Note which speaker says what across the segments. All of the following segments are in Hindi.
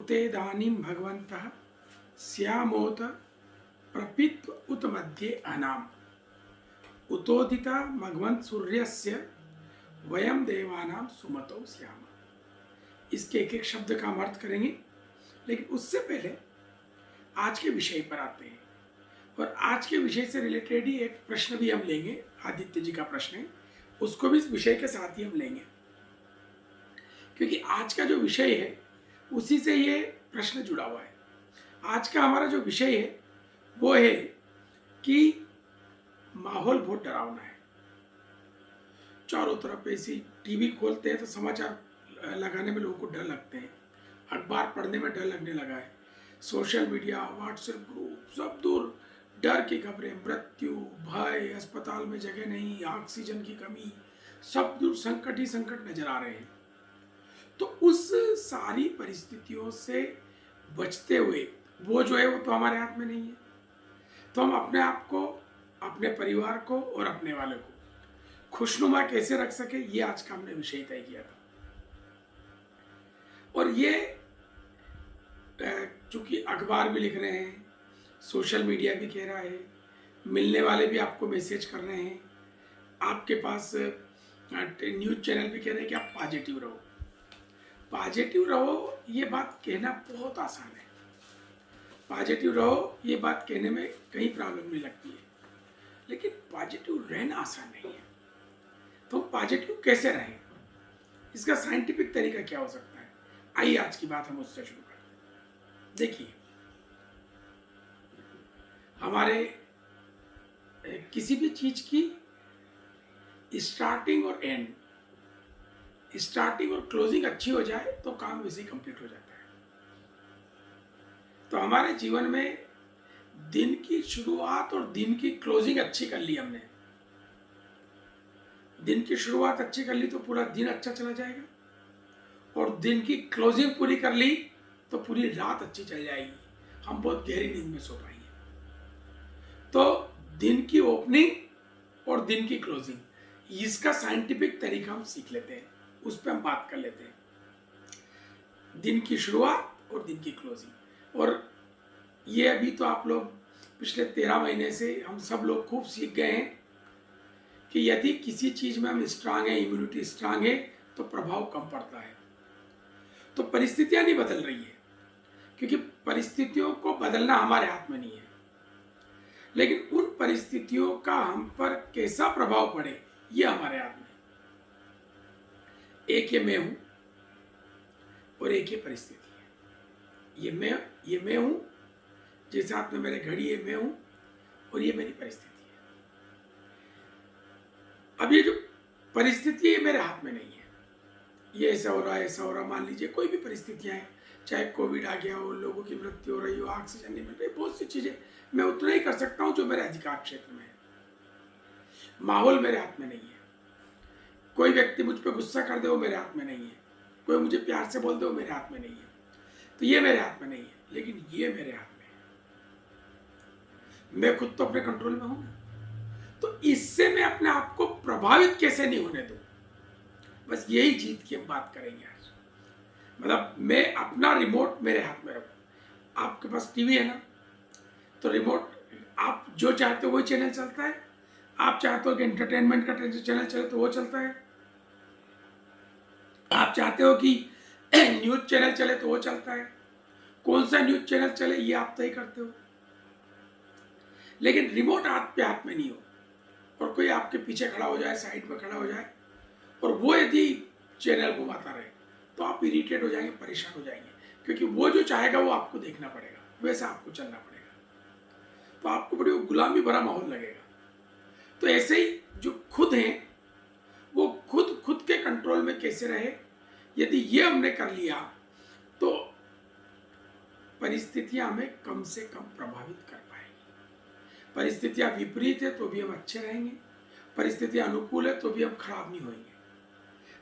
Speaker 1: उतेदानीं भगवन्तः स्यामोत प्रपीत्व उत मध्ये अनाम उतोदिता भगवंत सूर्यस्य वयम देवानां सुमतो स्याम। इसके एक एक शब्द का हम अर्थ करेंगे, लेकिन उससे पहले आज के विषय पर आते हैं। और आज के विषय से रिलेटेड ही एक प्रश्न भी हम लेंगे, आदित्य जी का प्रश्न है, उसको भी इस विषय के साथ ही हम लेंगे, क्योंकि आज का जो विषय है उसी से ये प्रश्न जुड़ा हुआ है। आज का हमारा जो विषय है वो है कि माहौल बहुत डरावना है। चारों तरफ ऐसी टीवी खोलते हैं तो समाचार लगाने में लोगों को डर लगते हैं, अखबार पढ़ने में डर लगने लगा है, सोशल मीडिया, व्हाट्सएप ग्रुप, सब दूर डर की खबरें, मृत्यु, भय, अस्पताल में जगह नहीं, ऑक्सीजन की कमी, सब दूर संकट ही संकट नजर आ रहे हैं। तो उस सारी परिस्थितियों से बचते हुए वो जो है वो तो हमारे हाथ में नहीं है। तो हम अपने आप को, अपने परिवार को और अपने वाले को खुशनुमा कैसे रख सके, ये आज का हमने विषय तय किया था। और ये चूंकि अखबार भी लिख रहे हैं, सोशल मीडिया भी कह रहा है, मिलने वाले भी आपको मैसेज कर रहे हैं, आपके पास न्यूज चैनल भी कह रहे हैं कि आप पॉजिटिव रहो। पॉजिटिव रहो ये बात कहना बहुत आसान है, पॉजिटिव रहो ये बात कहने में कहीं प्रॉब्लम नहीं लगती है, लेकिन पॉजिटिव रहना आसान नहीं है। तो पॉजिटिव कैसे रहें, इसका साइंटिफिक तरीका क्या हो सकता है, आइए आज की बात हम उससे शुरू करते हैं। देखिए, हमारे किसी भी चीज की स्टार्टिंग और एंड, स्टार्टिंग और क्लोजिंग अच्छी हो जाए तो काम वैसे ही कंप्लीट हो जाता है। तो हमारे जीवन में दिन की शुरुआत और दिन की क्लोजिंग अच्छी कर ली हमने, दिन की शुरुआत अच्छी कर ली तो पूरा दिन अच्छा चला जाएगा, और दिन की क्लोजिंग पूरी कर ली तो पूरी रात अच्छी चल जाएगी, हम बहुत गहरी नींद में सो पाएंगे। तो दिन की ओपनिंग और दिन की क्लोजिंग, इसका साइंटिफिक तरीका हम सीख लेते हैं, उस पर हम बात कर लेते हैं। दिन की शुरुआत और दिन की क्लोजिंग, और ये अभी तो आप लोग पिछले 13 महीने से हम सब लोग खूब सीख गए हैं कि यदि किसी चीज में हम स्ट्रांग है, इम्यूनिटी स्ट्रांग है, तो प्रभाव कम पड़ता है। तो परिस्थितियां नहीं बदल रही है, क्योंकि परिस्थितियों को बदलना हमारे हाथ में नहीं है, लेकिन उन परिस्थितियों का हम पर कैसा प्रभाव पड़े ये हमारे हाथ में। एक ये मैं हूं और एक ये परिस्थिति है। ये मैं हूं, जैसे हाथ में मेरे घड़ी है, मैं हूं, और ये मेरी परिस्थिति है। अब ये जो परिस्थिति है मेरे हाथ में नहीं है, ये ऐसा हो रहा है, ऐसा हो रहा, मान लीजिए कोई भी परिस्थितियां हैं, चाहे कोविड आ गया हो, लोगों की मृत्यु हो रही हो, ऑक्सीजन नहीं मिल रही, बहुत सी चीजें मैं उतना ही कर सकता हूं जो मेरे अधिकार क्षेत्र में है। माहौल मेरे हाथ में नहीं है, कोई व्यक्ति मुझ पर गुस्सा कर दे वो मेरे हाथ में नहीं है, कोई मुझे प्यार से बोल दे वो मेरे हाथ में नहीं है। तो ये मेरे हाथ में नहीं है, लेकिन ये मेरे हाथ में है। मैं खुद तो अपने कंट्रोल में हूं ना, तो इससे मैं अपने आप को प्रभावित कैसे नहीं होने दूं, बस यही जीत की हम बात करेंगे आज। मतलब मैं अपना रिमोट मेरे हाथ में रखूं। आपके पास टीवी है ना, तो रिमोट आप जो चाहते हो वही चैनल चलता है। आप चाहते हो कि एंटरटेनमेंट का चैनल चले तो वो चलता है, आप चाहते हो कि न्यूज चैनल चले तो वो चलता है। कौन सा न्यूज चैनल चले ये आप तय करते हो, लेकिन रिमोट हाथ में नहीं हो, और कोई आपके पीछे खड़ा हो जाए, साइड में खड़ा हो जाए, और वो यदि चैनल घुमाता रहे तो आप इरिटेट हो जाएंगे, परेशान हो जाएंगे, क्योंकि वो जो चाहेगा वो आपको देखना पड़ेगा, वैसा आपको चलना पड़ेगा। तो आपको बड़ी गुलामी भरा माहौल लगेगा। तो ऐसे ही जो खुद हैं वो खुद के कंट्रोल में कैसे रहे, यदि ये हमने कर लिया तो परिस्थितियां हमें कम से कम प्रभावित कर पाएंगी। परिस्थितियां विपरीत है तो भी हम अच्छे रहेंगे, परिस्थितियां अनुकूल है तो भी हम खराब नहीं होंगे।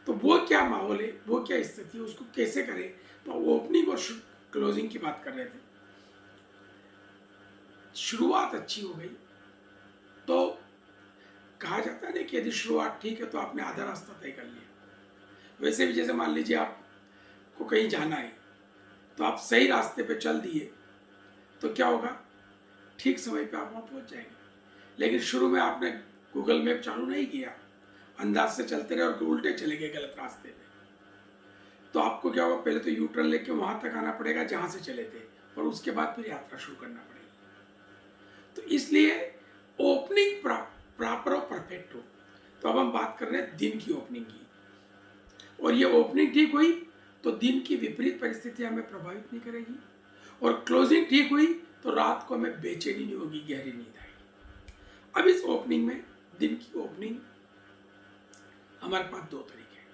Speaker 1: तो वो क्या माहौल है, वो क्या स्थिति है, उसको कैसे करें। तो ओपनिंग और क्लोजिंग की बात कर रहे थे। शुरुआत अच्छी हो गई तो कहा जाता है ना कि यदि शुरुआत ठीक है तो आपने आधा रास्ता तय कर लिया। वैसे भी जैसे मान लीजिए आपको कहीं जाना है, तो आप सही रास्ते पे चल दिए तो क्या होगा, ठीक समय पे आप वहाँ पहुँच जाएंगे। लेकिन शुरू में आपने गूगल मैप चालू नहीं किया, अंदाज से चलते रहे और उल्टे चले गए गलत रास्ते पे, तो आपको क्या होगा, पहले तो यू टर्न लेके वहाँ तक आना पड़ेगा जहाँ से चले थे, और उसके बाद फिर यात्रा शुरू करना पड़ेगी। तो इसलिए ओपनिंग प्रॉपर और परफेक्ट हो। तो अब हम बात कर रहे हैं दिन की ओपनिंग की, और ये ओपनिंग ठीक हुई तो दिन की विपरीत परिस्थितियां हमें प्रभावित नहीं करेगी, और क्लोजिंग ठीक हुई तो रात को हमें बेचैनी नहीं होगी, गहरी नींद आएगी। अब इस ओपनिंग में, दिन की ओपनिंग, हमारे पास दो तरीके हैं।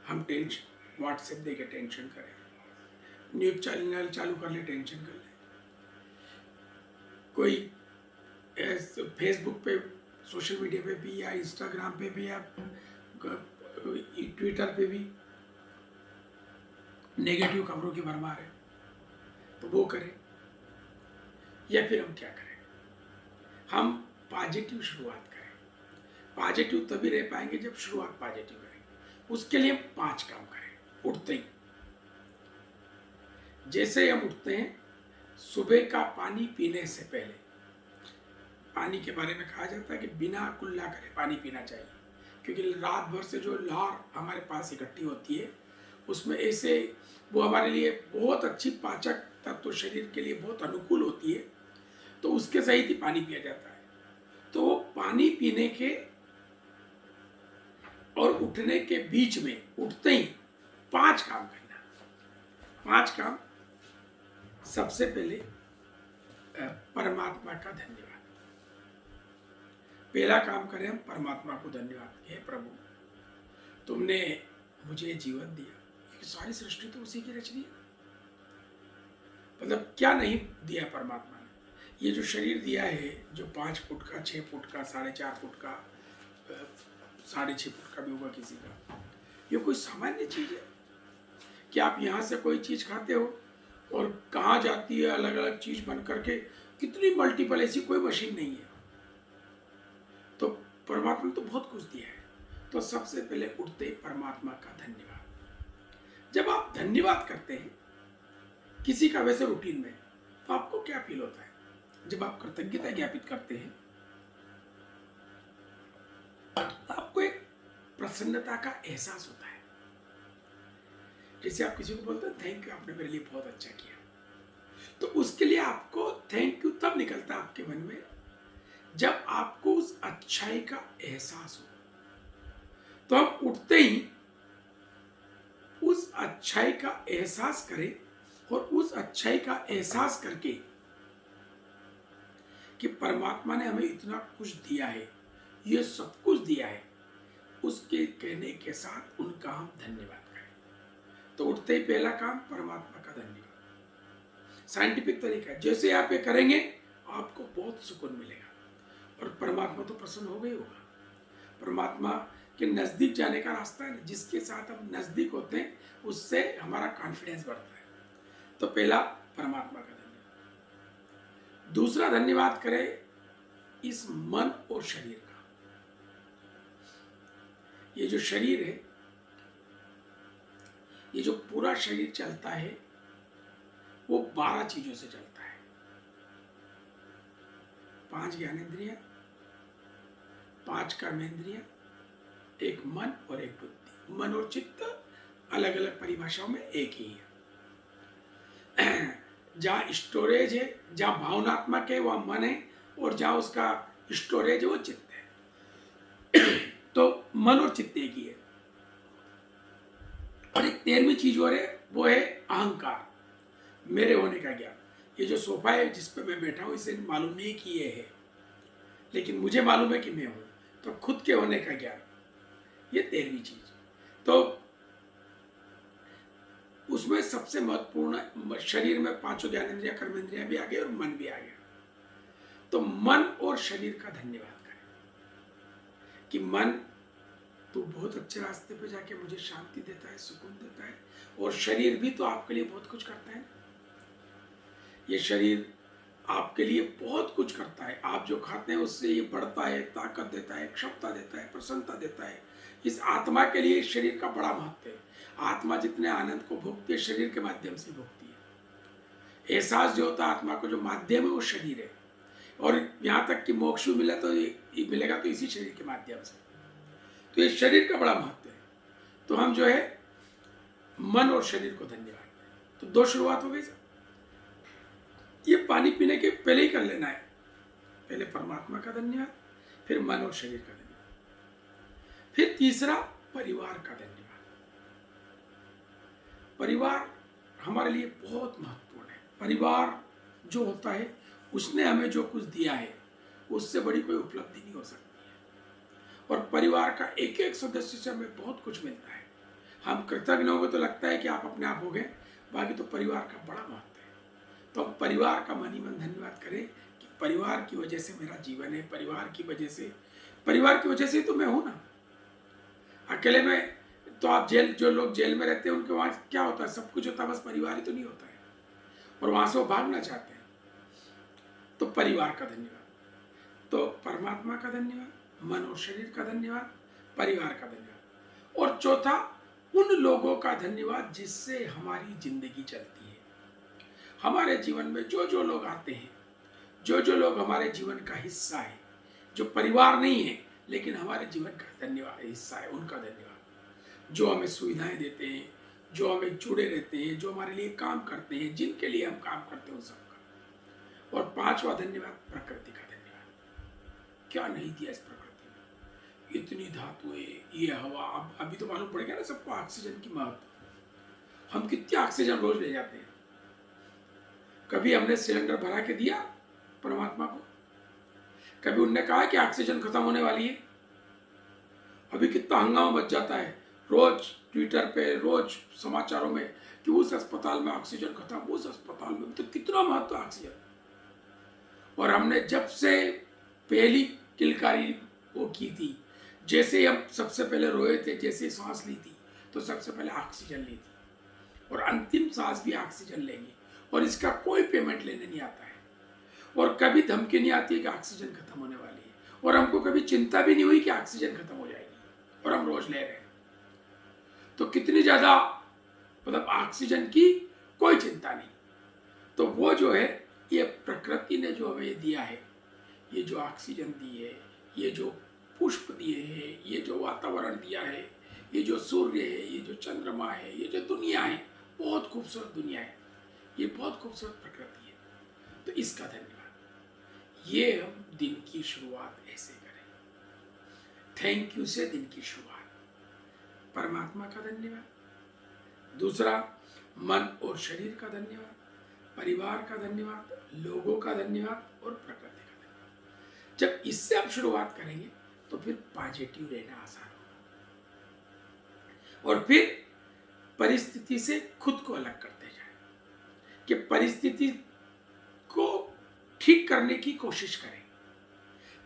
Speaker 1: हम टेंशन, व्हाट्सएप देके टेंशन करें, न्यूज चैनल चालू कर ले, टेंशन कर ले, कोई फेसबुक पे, सोशल मीडिया पे भी, या इंस्टाग्राम पे भी, या ट्विटर पे भी नेगेटिव खबरों की भरमार है, तो वो करें। या फिर हम क्या करें, हम पॉजिटिव शुरुआत करें। पॉजिटिव तभी रह पाएंगे जब शुरुआत पॉजिटिव करेंगे। उसके लिए हम 5 काम करें उठते ही। जैसे ही हम उठते हैं, सुबह का पानी पीने से पहले, पानी के बारे में कहा जाता है कि बिना कुल्ला करे पानी पीना चाहिए, क्योंकि रात भर से जो लार हमारे पास इकट्ठी होती है, उसमें ऐसे वो हमारे लिए बहुत अच्छी पाचक तत्व, शरीर के लिए बहुत अनुकूल होती है, तो उसके सहित ही पानी पिया जाता है। तो वो पानी पीने के और उठने के बीच में, उठते ही 5 काम करना। 5 काम। सबसे पहले परमात्मा का धन्यवाद। पहला काम करें हम परमात्मा को धन्यवाद। हे प्रभु, तुमने मुझे जीवन दिया, ये सारी सृष्टि तो उसी की रचनी है। मतलब क्या नहीं दिया परमात्मा ने, ये जो शरीर दिया है, जो 5 फुट का, 6 फुट का, 4.5 फुट का, 6.5 फुट का भी होगा किसी का, ये कोई सामान्य चीज है कि आप यहाँ से कोई चीज खाते हो और कहाँ जाती है, अलग अलग चीज बन करके, कितनी मल्टीपल, ऐसी कोई मशीन नहीं है। तो परमात्मा ने तो बहुत कुछ दिया है। तो सबसे पहले उठते ही परमात्मा का धन्यवाद। जब आप धन्यवाद करते हैं किसी का, वैसे रूटीन में, तो आपको क्या फील होता है? जब आप कृतज्ञता ज्ञापित करते हैं तो आपको एक प्रसन्नता का एहसास होता है। जैसे आप किसी को बोलते हैं थैंक यू, आपने मेरे लिए बहुत अच्छा किया, तो उसके लिए आपको थैंक यू तब निकलता है आपके मन में जब आपको उस अच्छाई का एहसास हो। तो हम उठते ही उस अच्छाई का एहसास करें, और उस अच्छाई का एहसास करके कि परमात्मा ने हमें इतना कुछ दिया है, ये सब कुछ दिया है, उसके कहने के साथ उनका हम धन्यवाद करें। तो उठते ही पहला काम परमात्मा का धन्यवाद। साइंटिफिक तरीका है, जैसे आप ये करेंगे आपको बहुत सुकून मिलेगा, और परमात्मा तो प्रसन्न हो गई होगा। परमात्मा के नजदीक जाने का रास्ता है, जिसके साथ हम नजदीक होते हैं उससे हमारा कॉन्फिडेंस बढ़ता है। तो पहला परमात्मा का धन्यवाद। दूसरा धन्यवाद करें इस मन और शरीर का। ये जो शरीर है, ये जो पूरा शरीर चलता है, वो 12 चीजों से चलता है। 5 ज्ञानेंद्रियां, 5 कर्मेंद्रियां, एक मन और एक बुद्धि। मन और चित्त अलग अलग परिभाषाओं में एक ही है। जहाँ स्टोरेज है, जहाँ भावनात्मक है वह मन है, और जहाँ उसका स्टोरेज है वो चित्त है। तो मन और चित्त एक ही है। और एक 13वीं चीज और है, वो है अहंकार, मेरे होने का ज्ञान। ये जो सोफा है जिस पे मैं बैठा हूँ, इसे मालूम नहीं कि ये है, लेकिन मुझे मालूम है कि मैं हूँ। तो खुद के होने का ज्ञान, ये 13वीं चीज। तो उसमें सबसे महत्वपूर्ण, शरीर में 5 ज्ञानेंद्रिया, कर्मेंद्रिया भी आ गए और मन भी आ गया। तो मन और शरीर का धन्यवाद करें कि मन, तू बहुत अच्छे रास्ते पे जाके मुझे शांति देता है, सुकून देता है, और शरीर भी तो आपके लिए बहुत कुछ करता है। ये शरीर आपके लिए बहुत कुछ करता है। आप जो खाते हैं उससे ये बढ़ता है, ताकत देता है, क्षमता देता है, प्रसन्नता देता है। इस आत्मा के लिए इस शरीर का बड़ा महत्व है। आत्मा जितने आनंद को भोगती है शरीर के माध्यम से भोगती है। एहसास जो होता है आत्मा को, जो माध्यम है वो शरीर है। और यहाँ तक कि मोक्ष मिले तो ये मिलेगा तो इसी शरीर के माध्यम से। तो ये शरीर का बड़ा महत्व है। तो हम जो है मन और शरीर को धन्यवाद दें। तो दो शुरुआत हो गई सर। ये पानी पीने के पहले ही कर लेना है। पहले परमात्मा का धन्यवाद, फिर मन और शरीर का धन्यवाद, फिर तीसरा परिवार का धन्यवाद। परिवार हमारे लिए बहुत महत्वपूर्ण है। परिवार जो होता है उसने हमें जो कुछ दिया है उससे बड़ी कोई उपलब्धि नहीं हो सकती है। और परिवार का एक एक सदस्य से हमें बहुत कुछ मिलता है। हम कृतज्ञ होंगे तो लगता है कि आप अपने आप हो गए, बाकी तो परिवार का बड़ा महत्व है। तो हम परिवार का मन ही मन धन्यवाद करें कि परिवार की वजह से मेरा जीवन है, परिवार की वजह से तो मैं हूं ना। अकेले में तो आप जो लोग जेल में रहते हैं उनके वहां क्या होता है, सब कुछ होता है, बस परिवार ही तो नहीं होता है, और वहां से वो भागना चाहते हैं। तो परिवार का धन्यवाद, तो परमात्मा का धन्यवाद, मन और शरीर का धन्यवाद, परिवार का धन्यवाद, और चौथा उन लोगों का धन्यवाद जिससे हमारी जिंदगी चलती है। हमारे जीवन में जो जो लोग आते हैं, जो जो लोग हमारे जीवन का हिस्सा है, जो परिवार नहीं है लेकिन हमारे जीवन का धन्यवाद हिस्सा है, उनका धन्यवाद। जो हमें सुविधाएं देते हैं, जो हमें जुड़े रहते हैं, जो हमारे लिए काम करते हैं, जिनके लिए हम काम करते हैं, उन सबका। और पांचवा धन्यवाद प्रकृति का धन्यवाद। क्या नहीं दिया इस प्रकृति में, इतनी धातुएं, ये हवा। अब अभी तो मालूम पड़ गया ना सबको ऑक्सीजन की महत्व। हम कितने ऑक्सीजन रोज ले जाते हैं। कभी हमने सिलेंडर भरा के दिया परमात्मा को? कभी उनने कहा कि ऑक्सीजन खत्म होने वाली है? अभी कितना हंगामा मच जाता है रोज ट्विटर पे, रोज समाचारों में कि उस अस्पताल में ऑक्सीजन खत्म, उस अस्पताल में। तो कितना महत्व ऑक्सीजन। और हमने जब से पहली किलकारी वो की थी, जैसे हम सबसे पहले रोए थे, जैसे सांस ली थी तो सबसे पहले ऑक्सीजन ली थी, और अंतिम सांस भी ऑक्सीजन लेंगे, और इसका कोई पेमेंट लेने नहीं आता है। और कभी धमकी नहीं आती है कि ऑक्सीजन खत्म होने वाली है, और हमको कभी चिंता भी नहीं हुई कि ऑक्सीजन खत्म हो जाएगी, और हम रोज ले रहे हैं। तो कितनी ज्यादा मतलब ऑक्सीजन की कोई चिंता नहीं। तो वो जो है, ये प्रकृति ने जो हमें दिया है, ये जो ऑक्सीजन दी है, ये जो पुष्प दिए हैं, ये जो वातावरण दिया है, ये जो सूर्य है, ये जो चंद्रमा है, ये जो दुनिया है, बहुत खूबसूरत दुनिया है, ये बहुत खूबसूरत प्रकृति है। तो इसका धन्यवाद। ये हम दिन की शुरुआत ऐसे करें, थैंक यू से दिन की शुरुआत। परमात्मा का धन्यवाद, दूसरा मन और शरीर का धन्यवाद, परिवार का धन्यवाद, लोगों का धन्यवाद, और प्रकृति का धन्यवाद। जब इससे आप शुरुआत करेंगे तो फिर पॉजिटिव रहना आसान होगा। और फिर परिस्थिति से खुद को अलग करते जाए कि परिस्थिति को ठीक करने की कोशिश करें,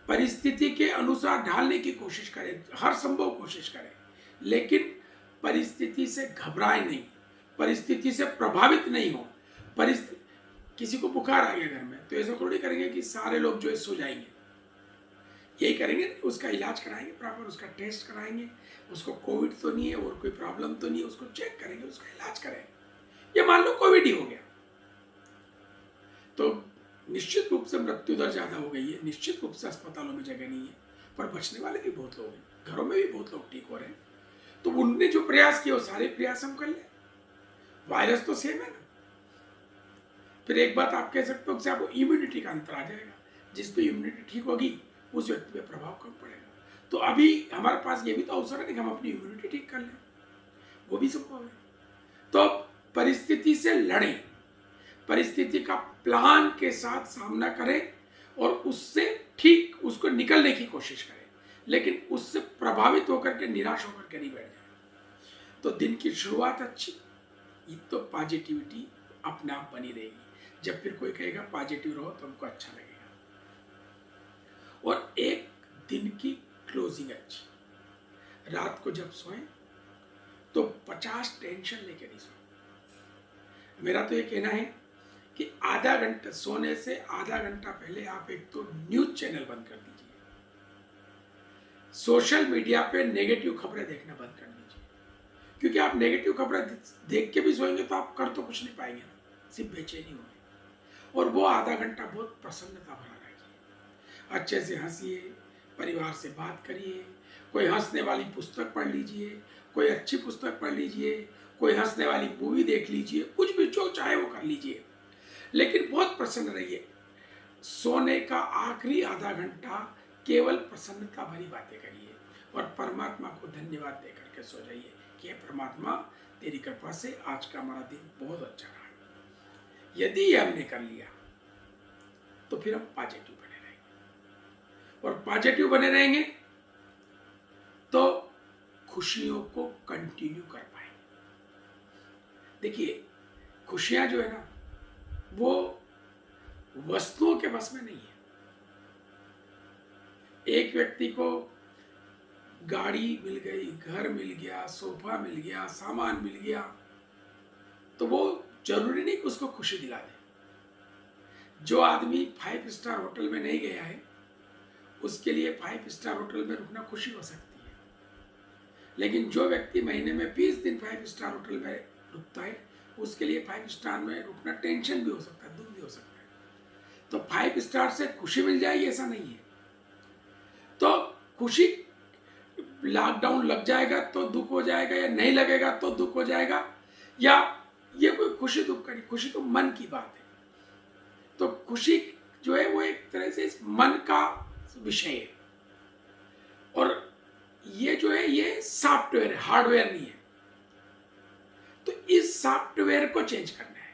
Speaker 1: परिस्थिति के अनुसार ढालने की कोशिश करें, हर संभव कोशिश करें, लेकिन परिस्थिति से घबराए नहीं, परिस्थिति से प्रभावित नहीं हो। किसी को बुखार आ गया घर में तो ऐसा थोड़ी करेंगे कि सारे लोग जो है सो जाएंगे। यही करेंगे, उसका इलाज कराएंगे प्रॉपर, उसका टेस्ट कराएंगे, उसको कोविड तो नहीं है और कोई प्रॉब्लम तो नहीं है, उसको चेक करेंगे, उसका इलाज करेंगे। ये मान लो कोविड ही हो गया तो निश्चित रूप से मृत्यु दर ज्यादा हो गई है, निश्चित रूप से अस्पतालों में जगह नहीं है, पर बचने वाले भी बहुत लोग हैं, घरों में भी बहुत लोग ठीक हो रहे हैं। तो उनने जो प्रयास किए वो सारे प्रयास हम कर ले। वायरस तो सेम है ना। फिर एक बात आप कह सकते हो कि आपको इम्यूनिटी का अंतर आ जाएगा, जिस पे इम्यूनिटी ठीक होगी उस व्यक्ति पे प्रभाव कम पड़ेगा। तो अभी हमारे पास ये भी तो अवसर है कि हम अपनी इम्यूनिटी ठीक कर लें, वो भी संभव है। तो परिस्थिति से लड़ें, परिस्थिति का प्लान के साथ सामना करें और उससे ठीक उसको निकलने की कोशिश करें, लेकिन उससे प्रभावित होकर के, निराश होकर के नहीं बैठ जाए। तो दिन की शुरुआत अच्छी, तो पॉजिटिविटी अपने आप बनी रहेगी। जब फिर कोई कहेगा पॉजिटिव रहो तो हमको अच्छा लगेगा। और एक दिन की क्लोजिंग अच्छी, रात को जब सोएं तो 50 टेंशन लेके नहीं सोएं। मेरा तो ये कहना है कि आधा घंटा सोने से आधा घंटा पहले आप एक तो न्यूज चैनल बंद कर दीजिए, सोशल मीडिया पे नेगेटिव खबरें देखना बंद कर दीजिए, क्योंकि आप नेगेटिव खबरें देख के भी सोएंगे तो आप कर तो कुछ नहीं पाएंगे ना, सिर्फ बेचैनी होगी। और वो आधा घंटा बहुत प्रसन्नता भरा रखिए, अच्छे से हंसिए, परिवार से बात करिए, कोई हंसने वाली पुस्तक पढ़ लीजिए, कोई अच्छी पुस्तक पढ़ लीजिए, कोई हंसने वाली मूवी देख लीजिए, कुछ भी जो चाहे वो कर लीजिए, लेकिन बहुत प्रसन्न रहिए। सोने का आखिरी आधा घंटा केवल प्रसन्नता भरी बातें करिए और परमात्मा को धन्यवाद दे करके सो जाइए कि हे परमात्मा, तेरी कृपा से आज का हमारा दिन बहुत अच्छा रहा। यदि ये हमने कर लिया तो फिर हम पॉजिटिव बने रहेंगे, और पॉजिटिव बने रहेंगे तो खुशियों को कंटिन्यू कर पाएंगे। देखिए, खुशियां जो है ना, वो वस्तुओं के बस में नहीं है। एक व्यक्ति को गाड़ी मिल गई, घर मिल गया, सोफा मिल गया, सामान मिल गया, तो वो जरूरी नहीं कि उसको खुशी दिला दे। जो आदमी 5 स्टार होटल में नहीं गया है, उसके लिए 5 स्टार होटल में रुकना खुशी हो सकती है, लेकिन जो व्यक्ति महीने में 20 दिन 5 स्टार होटल में रुकता है, उसके लिए 5 स्टार में रुकना टेंशन भी हो सकता है, दुख भी हो सकता है। तो 5 स्टार से खुशी मिल जाएगी ऐसा नहीं है। तो खुशी, लॉकडाउन लग जाएगा तो दुख हो जाएगा, या नहीं लगेगा तो दुख हो जाएगा, या ये कोई खुशी दुख का नहीं, खुशी तो मन की बात है। तो खुशी जो है वो एक तरह से इस मन का विषय है, और ये जो है ये सॉफ्टवेयर है, हार्डवेयर नहीं है। तो इस सॉफ्टवेयर को चेंज करना है,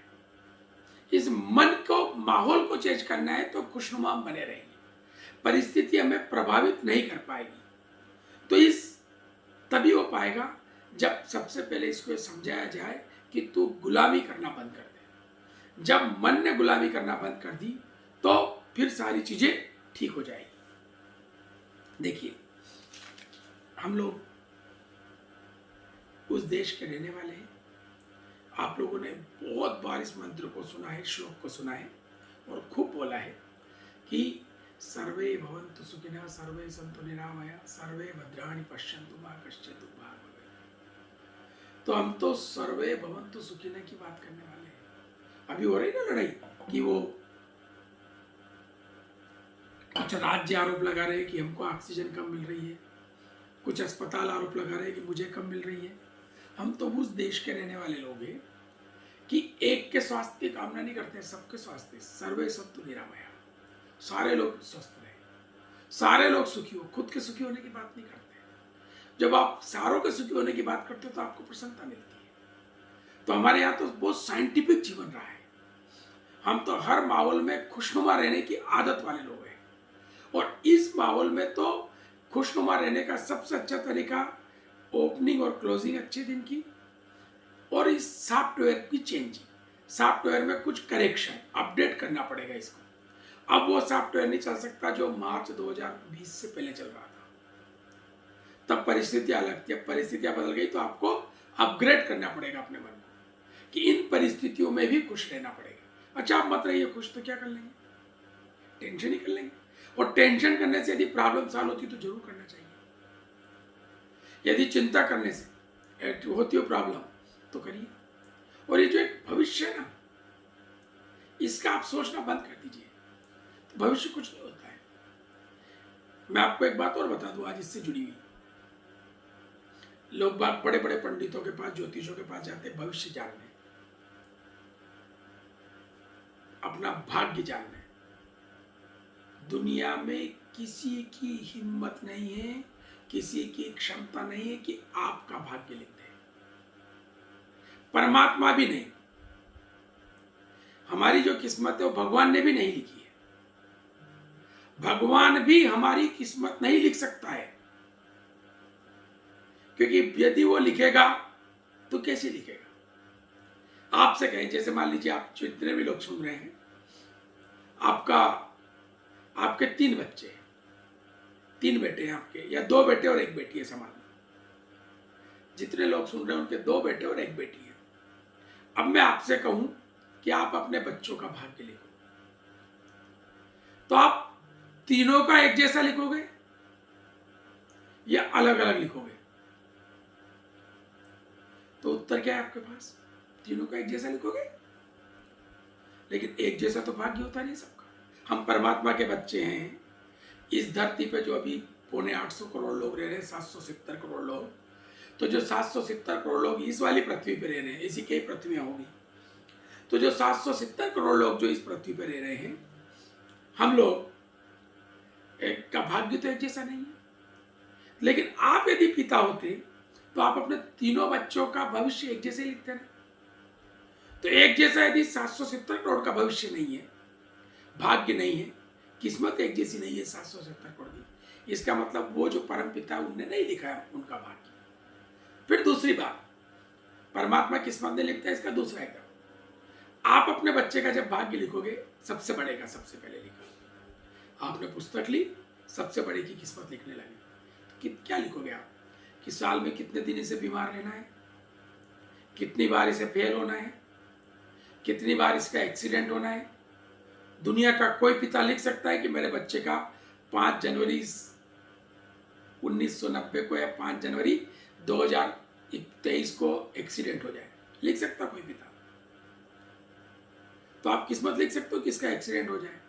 Speaker 1: इस मन को, माहौल को चेंज करना है, तो खुशनुमा बने रहेंगे, परिस्थिति हमें प्रभावित नहीं कर पाएगी। तो इस तभी हो पाएगा जब सबसे पहले इसको समझाया जाए कि तू गुलामी करना बंद कर दे। जब मन ने गुलामी करना बंद कर दी तो फिर सारी चीजें ठीक हो जाएगी। देखिए, हम लोग उस देश के रहने वाले हैं। आप लोगों ने बहुत बार इस मंत्र को सुना है, श्लोक को सुना है, और खूब बोला है कि सर्वे भवन्तु सुखिनः, सर्वे सन्तु निरामया, सर्वे भद्राणि पश्यन्तु मा कश्चित् दुःखभाग् भवेत्। तो हम तो सर्वे भवन्तु सुखिनः की बात करने वाले हैं। अभी हो रही ना लड़ाई कि वो कुछ राज्य आरोप लगा रहे हैं कि हमको ऑक्सीजन कम मिल रही है, कुछ अस्पताल आरोप लगा रहे हैं कि मुझे कम मिल रही है। हम तो उस देश के रहने वाले लोग हैं कि एक के स्वास्थ्य की कामना नहीं करते, सबके स्वास्थ्य, सर्वे सन्तु निरामया, सारे लोग स्वस्थ रहे, सारे लोग सुखी हो। खुद के सुखी होने की बात नहीं करते। जब आप सारों के सुखी होने की बात करते हो तो आपको प्रसन्नता मिलती है। तो हमारे यहाँ तो बहुत साइंटिफिक जीवन रहा है। हम तो हर माहौल में खुशनुमा रहने की आदत वाले लोग हैं, और इस माहौल में तो खुशनुमा रहने का सबसे अच्छा तरीका ओपनिंग और क्लोजिंग अच्छे दिन की, और इस सॉफ्टवेयर की चेंजिंग, सॉफ्टवेयर में कुछ करेक्शन, अपडेट करना पड़ेगा इसको। अब वो सॉफ्टवेयर नहीं चल सकता जो मार्च 2020 से पहले चल रहा था। तब परिस्थितियां अलग थी, अब परिस्थितियां बदल गई, तो आपको अपग्रेड करना पड़ेगा अपने मन को कि इन परिस्थितियों में भी खुश रहना पड़ेगा। अच्छा, आप मत रहिए खुश, तो क्या कर लेंगे, टेंशन ही कर लेंगे। और टेंशन करने से यदि प्रॉब्लम सॉल्व होती तो जरूर करना चाहिए। यदि चिंता करने से होती हो प्रॉब्लम तो करिए। और ये जो एक भविष्य है ना, इसका आप सोचना बंद कर दीजिए, तो भविष्य कुछ नहीं होता है। मैं आपको एक बात और बता दूं आज इससे जुड़ी हुई। लोग बात बड़े बड़े पंडितों के पास, ज्योतिषों के पास जाते हैं भविष्य जानने, अपना भाग्य जानने। दुनिया में किसी की हिम्मत नहीं है, किसी की क्षमता नहीं है कि आपका भाग्य लिख दे। परमात्मा भी नहीं। हमारी जो किस्मत है वो भगवान ने भी नहीं लिखी है। भगवान भी हमारी किस्मत नहीं लिख सकता है, क्योंकि यदि वो लिखेगा तो कैसे लिखेगा। आपसे कहें, जैसे मान लीजिए आप जितने भी लोग सुन रहे हैं, आपके 3 बच्चे हैं, 3 बेटे हैं आपके, या 2 बेटे और 1 बेटी है, समान लो। जितने लोग सुन रहे हैं उनके 2 बेटे और 1 बेटी है। अब मैं आपसे कहूं कि आप अपने बच्चों का भाग्य लिखो, तो आप तीनों का एक जैसा लिखोगे या अलग अलग लिखोगे? तो उत्तर क्या है आपके पास? तीनों का एक जैसा लिखोगे? लेकिन एक जैसा तो भाग्य होता नहीं सबका। हम परमात्मा के बच्चे हैं। इस धरती पे जो अभी 750 लोग रह रहे हैं, 770 करोड़ लोग, तो जो 770 करोड़ लोग इस वाली पृथ्वी पे रह रहे हैं, इसी कई पृथ्वियां होगी, तो जो 770 करोड़ लोग जो इस पृथ्वी पे रह रहे हैं, हम लोग एक का भाग्य तो एक जैसा नहीं है। लेकिन आप यदि पिता होते तो आप अपने तीनों बच्चों का भविष्य एक जैसे लिखते ना। तो एक जैसा यदि 770 करोड़ का भविष्य नहीं है, भाग्य नहीं है, किस्मत एक जैसी नहीं है 770 करोड़ की, इसका मतलब वो जो परम पिता उनने नहीं लिखा है उनका भाग्य। फिर दूसरी बात, परमात्मा किस्मत नहीं लिखता है, इसका दूसरा एकदम, आप अपने बच्चे का जब भाग्य लिखोगे, सबसे बड़े का सबसे पहले लिखो। आपने पुस्तक ली, सबसे बड़े की किस्मत लिखने लगे, कि क्या लिखोगे आप? कि साल में कितने दिन इसे बीमार रहना है, कितनी बार इसे फेल होना है, कितनी बार इसका एक्सीडेंट होना है। दुनिया का कोई पिता लिख सकता है कि मेरे बच्चे का 5 जनवरी 1990 को या 5 जनवरी 2023 को एक्सीडेंट हो जाए? लिख सकता कोई पिता? तो आप किस्मत लिख सकते हो कि इसका एक्सीडेंट हो जाए,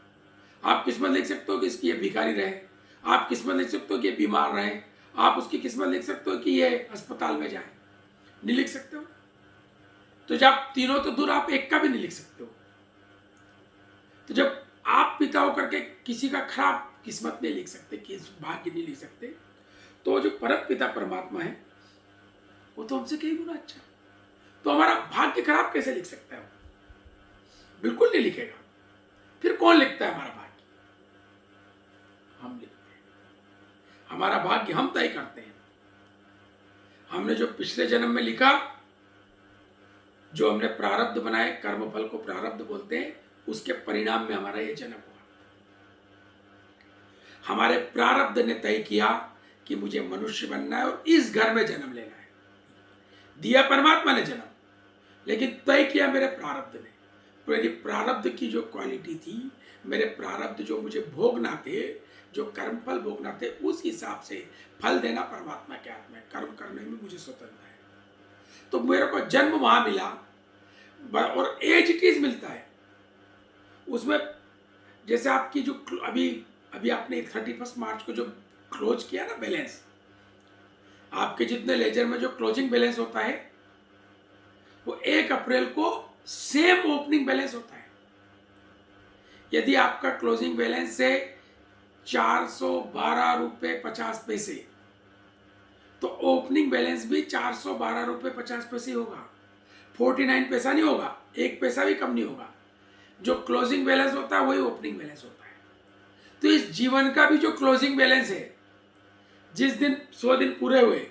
Speaker 1: आप किस्मत लिख सकते हो कि इसकी ये भिखारी रहे, आप किस्मत लिख सकते हो कि ये बीमार रहे, आप उसकी किस्मत लिख सकते हो कि ये अस्पताल में जाए? नहीं लिख सकते हो। तो जब तीनों तो दूर, आप एक का भी नहीं लिख सकते हो। तो जब आप पिता होकर के किसी का खराब किस्मत नहीं लिख सकते, कि भाग्य नहीं लिख सकते, तो जो परम पिता परमात्मा है वो तो हमसे कई गुना अच्छा है। तो हमारा भाग्य खराब कैसे लिख सकता है? बिल्कुल नहीं लिखेगा। फिर कौन लिखता है हमारा भाग्य? हम लिखते हैं। हमारा भाग्य हम तय करते हैं। हमने जो पिछले जन्म में लिखा, जो हमने प्रारब्ध बनाए, कर्मफल को प्रारब्ध बोलते हैं, उसके परिणाम में हमारा ये जन्म हुआ। हमारे प्रारब्ध ने तय किया कि मुझे मनुष्य बनना है और इस घर में जन्म लेना है। दिया परमात्मा ने जन्म, लेकिन तय किया मेरे प्रारब्ध ने। मेरी प्रारब्ध की जो क्वालिटी थी, मेरे प्रारब्ध जो मुझे भोगना थे, जो कर्मफल भोगना थे, उस हिसाब से फल देना परमात्मा के हाथ में। कर्म करने में मुझे स्वतंत्रता है। तो मेरे को जन्म वहां मिला और एज इट इज मिलता है उसमें। जैसे आपकी जो अभी आपने 31 मार्च को जो क्लोज किया ना बैलेंस, आपके जितने लेजर में जो क्लोजिंग बैलेंस होता है, वो 1 अप्रैल को सेम ओपनिंग बैलेंस होता है। यदि आपका क्लोजिंग बैलेंस है 412 रुपये 50 पैसे, तो ओपनिंग बैलेंस भी 412 रुपये 50 पैसे होगा। 49 पैसा नहीं होगा, 1 पैसा भी कम नहीं होगा। जो क्लोजिंग बैलेंस होता है वही ओपनिंग बैलेंस होता है। तो इस जीवन का भी जो क्लोजिंग बैलेंस है, जिस दिन 100 दिन पूरे हुए,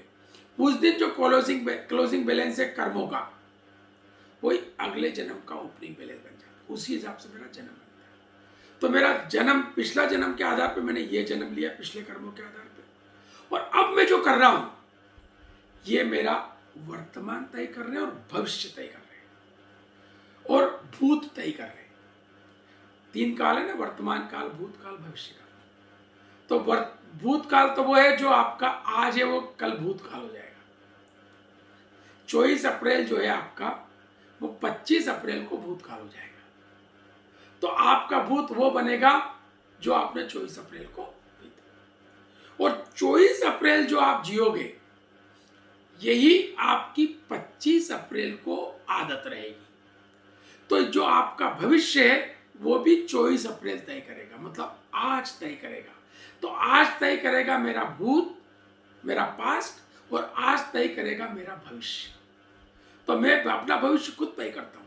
Speaker 1: उस दिन जो क्लोजिंग बैलेंस है कर्मों का, वही अगले जन्म का ओपनिंग बैलेंस बन जाता है। उसी हिसाब से मेरा जन्म बनता है। तो मेरा जन्म पिछला जन्म के आधार पर मैंने ये जन्म लिया, पिछले कर्मों के आधार पर, और अब मैं जो कर रहा हूं, ये मेरा वर्तमान तय कर रहे हैं और भविष्य तय कर रहे हैं और भूत तय कर रहे हैं। 3 काल है ना, वर्तमान काल, भूतकाल, भविष्य काल। तो भूतकाल तो वो है जो आपका आज है, वो कल भूतकाल हो जाएगा। 24 अप्रैल जो है आपका, वो 25 अप्रैल को भूतकाल हो जाएगा। तो आपका भूत वो बनेगा जो आपने 24 अप्रैल को बीता, और 24 अप्रैल जो आप जियोगे, यही आपकी 25 अप्रैल को आदत रहेगी। तो जो आपका भविष्य है वो भी 24 अप्रैल तय करेगा, मतलब आज तय करेगा। तो आज तय करेगा मेरा भूत, मेरा पास्ट, और आज तय करेगा मेरा भविष्य। तो मैं अपना भविष्य खुद तय करता हूं।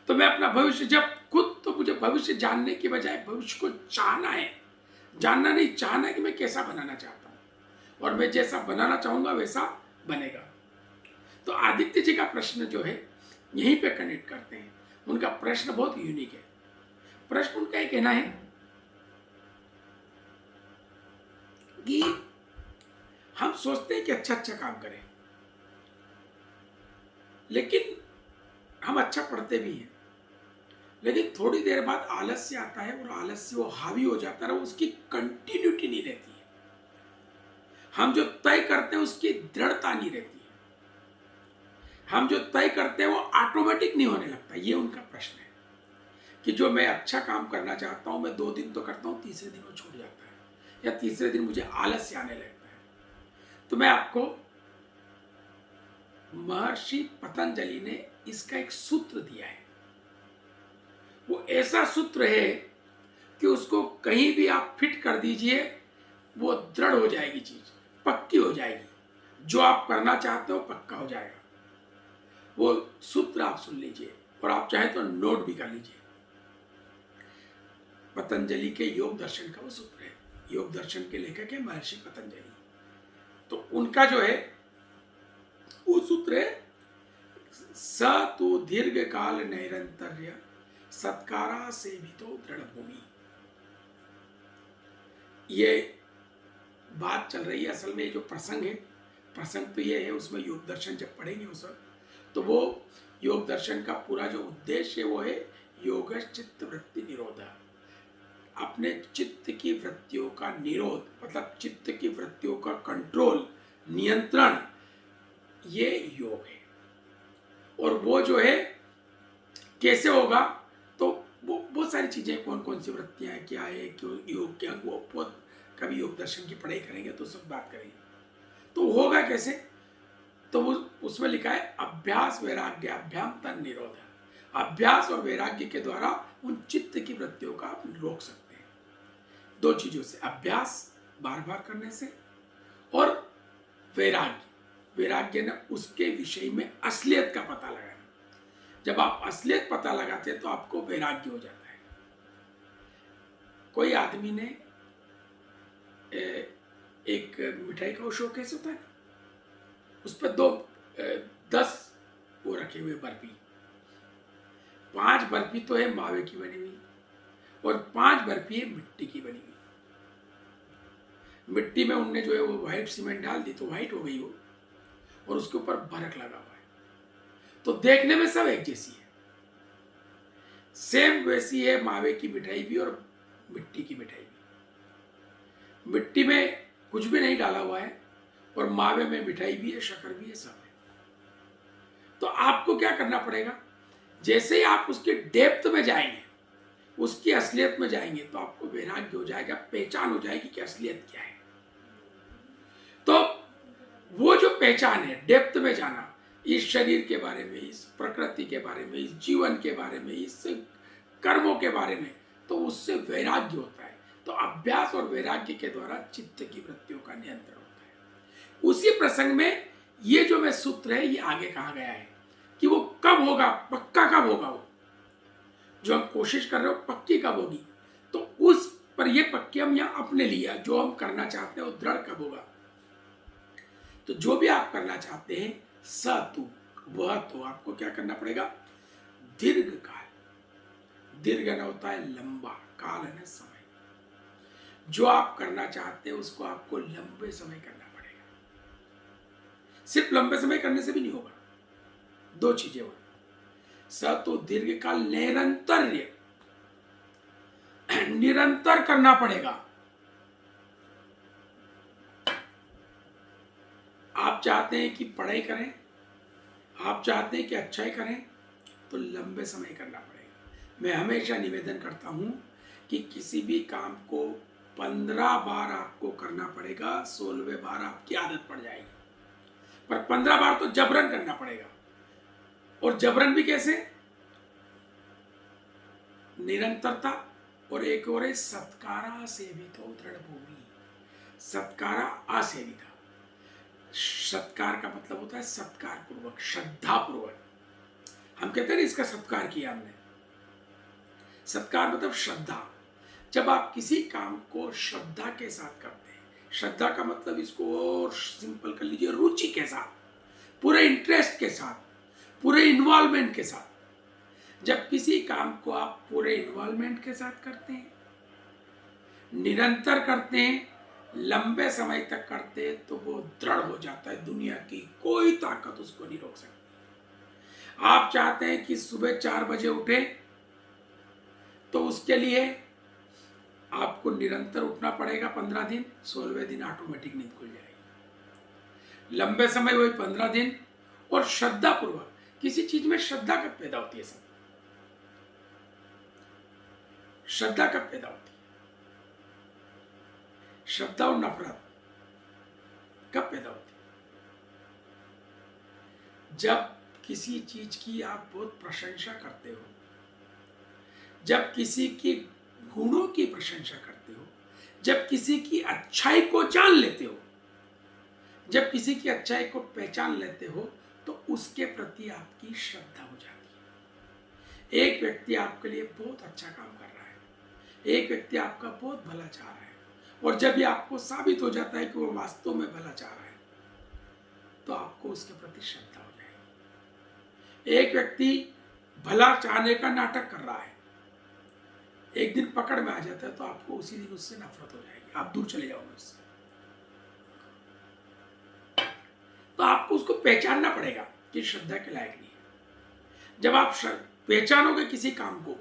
Speaker 1: तो मैं अपना भविष्य जब खुद, तो मुझे भविष्य जानने की बजाय भविष्य को चाहना है, जानना नहीं, चाहना है कि मैं कैसा बनाना चाहता हूं, और मैं जैसा बनाना चाहूंगा वैसा बनेगा। तो आदित्य जी का प्रश्न जो है यहीं पे कनेक्ट करते हैं। उनका प्रश्न बहुत यूनिक है। प्रश्न उनका ये कहना है कि हम सोचते हैं कि अच्छा काम करें, लेकिन हम अच्छा पढ़ते भी हैं, लेकिन थोड़ी देर बाद आलस्य आता है और आलस्य वो हावी हो जाता है, उसकी कंटिन्यूटी नहीं रहती है। हम जो तय करते हैं उसकी दृढ़ता नहीं रहती है। हम जो तय करते हैं वो ऑटोमेटिक नहीं होने लगता। ये उनका प्रश्न है कि जो मैं अच्छा काम करना चाहता हूँ मैं 2 दिन तो करता हूँ, तीसरे दिन वो छूट जाता है, या तीसरे दिन मुझे आलस्य आने लगता है। तो मैं आपको महर्षि पतंजलि ने इसका एक सूत्र दिया है। वो ऐसा सूत्र है कि उसको कहीं भी आप फिट कर दीजिए, वो दृढ़ हो जाएगी, चीज पक्की हो जाएगी। जो आप करना चाहते हो पक्का हो जाएगा। वो सूत्र आप सुन लीजिए और आप चाहे तो नोट भी कर लीजिए। पतंजलि के योग दर्शन का वो सूत्र है। योग दर्शन के लेखक है महर्षि पतंजलि। तो उनका जो है वो सूत्र है, स तु दीर्घ काल नैरंतर्य सत्कारा सेवितो दृढ़ भूमि। ये बात चल रही है, असल में जो प्रसंग है, प्रसंग तो ये है, उसमें योग दर्शन जब पढ़ेंगे उस वक्त, तो वो योग दर्शन का पूरा जो उद्देश्य है वो है योग चित्त वृत्ति निरोध। अपने चित्त की वृत्तियों का निरोध, मतलब चित्त की वृत्तियों का कंट्रोल, नियंत्रण, ये योग है। और वो जो है कैसे होगा, तो वो बहुत सारी चीजें, कौन कौन सी वृत्तियां हैं, क्या है, क्यों योग, क्या वो कभी योग दर्शन की पढ़ाई करेंगे तो सब बात करेंगे। तो होगा कैसे, तो वो उसमें लिखा है अभ्यास वैराग्याभ्याम तन निरोध। अभ्यास और वैराग्य के द्वारा उन चित्त की वृत्तियों का आप रोक सकते हैं। 2 चीजों से, अभ्यास बार बार करने से, और वैराग्य, वैराग्य ने उसके विषय में असलियत का पता लगाना। जब आप असलियत पता लगाते हैं तो आपको वैराग्य हो जाता है। कोई आदमी ने एक मिठाई का शोकेस होता है, उस पर 10 वो रखे हुए बर्फी, 5 बर्फी तो है मावे की बनी हुई और 5 बर्फी है मिट्टी की बनी हुई। मिट्टी में उनने जो है वो व्हाइट सीमेंट डाल दी तो व्हाइट हो गई वो, और उसके ऊपर बर्फ लगा हुआ है, तो देखने में सब एक जैसी है। सेम वैसी है मावे की मिठाई भी और मिट्टी की मिठाई भी। मिट्टी में कुछ भी नहीं डाला हुआ है और मावे में मिठाई भी है, शक्कर भी है, सब है। तो आपको क्या करना पड़ेगा, जैसे ही आप उसके डेप्थ में जाएंगे, उसकी असलियत में जाएंगे, तो आपको वैराग्य हो जाएगा, पहचान हो जाएगी कि असलियत क्या है। तो वो जो पहचान है, डेप्थ में जाना, इस शरीर के बारे में, इस प्रकृति के बारे में, इस जीवन के बारे में, इस कर्मों के बारे में, तो उससे वैराग्य होता है। तो अभ्यास और वैराग्य के द्वारा चित्त की वृत्तियों का नियंत्रण होता है। उसी प्रसंग में ये जो मैं सूत्र है ये आगे कहा गया है कि वो कब होगा, पक्का कब होगा, वो जो हम कोशिश कर रहे हो पक्की कब होगी। तो उस पर ये पक्की हम यहाँ अपने लिए जो हम करना चाहते हैं वो दृढ़ कब होगा। तो जो भी आप करना चाहते हैं सतु, वह तो आपको क्या करना पड़ेगा, दीर्घ काल, दीर्घ न होता है लंबा, काल है समय। जो आप करना चाहते हैं उसको आपको लंबे समय करना पड़ेगा। सिर्फ लंबे समय करने से भी नहीं होगा, 2 चीजें हो, सतु दीर्घ काल निरंतर्य, निरंतर करना पड़ेगा। आप चाहते हैं कि पढ़ाई करें, आप चाहते हैं कि अच्छाई करें, तो लंबे समय करना पड़ेगा। मैं हमेशा निवेदन करता हूं कि किसी भी काम को 15 बार आपको करना पड़ेगा, 16वें बार आपकी आदत पड़ जाएगी। पर 15 बार तो जबरन करना पड़ेगा। और जबरन भी कैसे, निरंतरता, और एक और है सत्कारा सेवितो दृढ़ भूमि। सत्कारा असेविता, सत्कार का मतलब होता है सत्कार पूर्वक, श्रद्धा पूर्वक। हम कहते हैं ना इसका सत्कार किया हमने, सत्कार मतलब श्रद्धा। जब आप किसी काम को श्रद्धा के साथ करते हैं, श्रद्धा का मतलब इसको और सिंपल कर लीजिए, रुचि के साथ, पूरे इंटरेस्ट के साथ, पूरे इन्वॉल्वमेंट के साथ। जब किसी काम को आप पूरे इन्वॉल्वमेंट के साथ करते हैं, निरंतर करते हैं, लंबे समय तक करते हैं, तो वो दृढ़ हो जाता है। दुनिया की कोई ताकत उसको नहीं रोक सकती। आप चाहते हैं कि सुबह 4 बजे उठे, तो उसके लिए आपको निरंतर उठना पड़ेगा 15 दिन, 16वें दिन ऑटोमेटिक नींद खुल जाएगी। लंबे समय वही 15 दिन, और श्रद्धा पूर्वक किसी चीज में श्रद्धा कब पैदा होती है सब? श्रद्धा कब पैदा होती है? श्रद्धा और नफरत कब पैदा होती है? जब किसी चीज की आप बहुत प्रशंसा करते हो, जब किसी की गुणों की प्रशंसा करते हो, जब किसी की अच्छाई को जान लेते हो, जब किसी की अच्छाई को पहचान लेते हो, तो उसके प्रति आपकी श्रद्धा हो जाती है। एक व्यक्ति आपके लिए बहुत अच्छा काम कर रहा है, एक व्यक्ति आपका बहुत भला चाह रहा है, और जब ये आपको साबित हो जाता है कि वो वास्तव में भला चाह रहा है, तो आपको उसके प्रति श्रद्धा हो जाएगी। एक व्यक्ति भला चाहने का नाटक कर रहा है, एक दिन पकड़ में आ जाता है, तो आपको उसी दिन उससे नफरत हो जाएगी, आप दूर चले जाओगे उससे। तो आपको उसको पहचानना पड़ेगा कि श्रद्धा के लायक नहीं है। जब आप पहचानोगे किसी काम को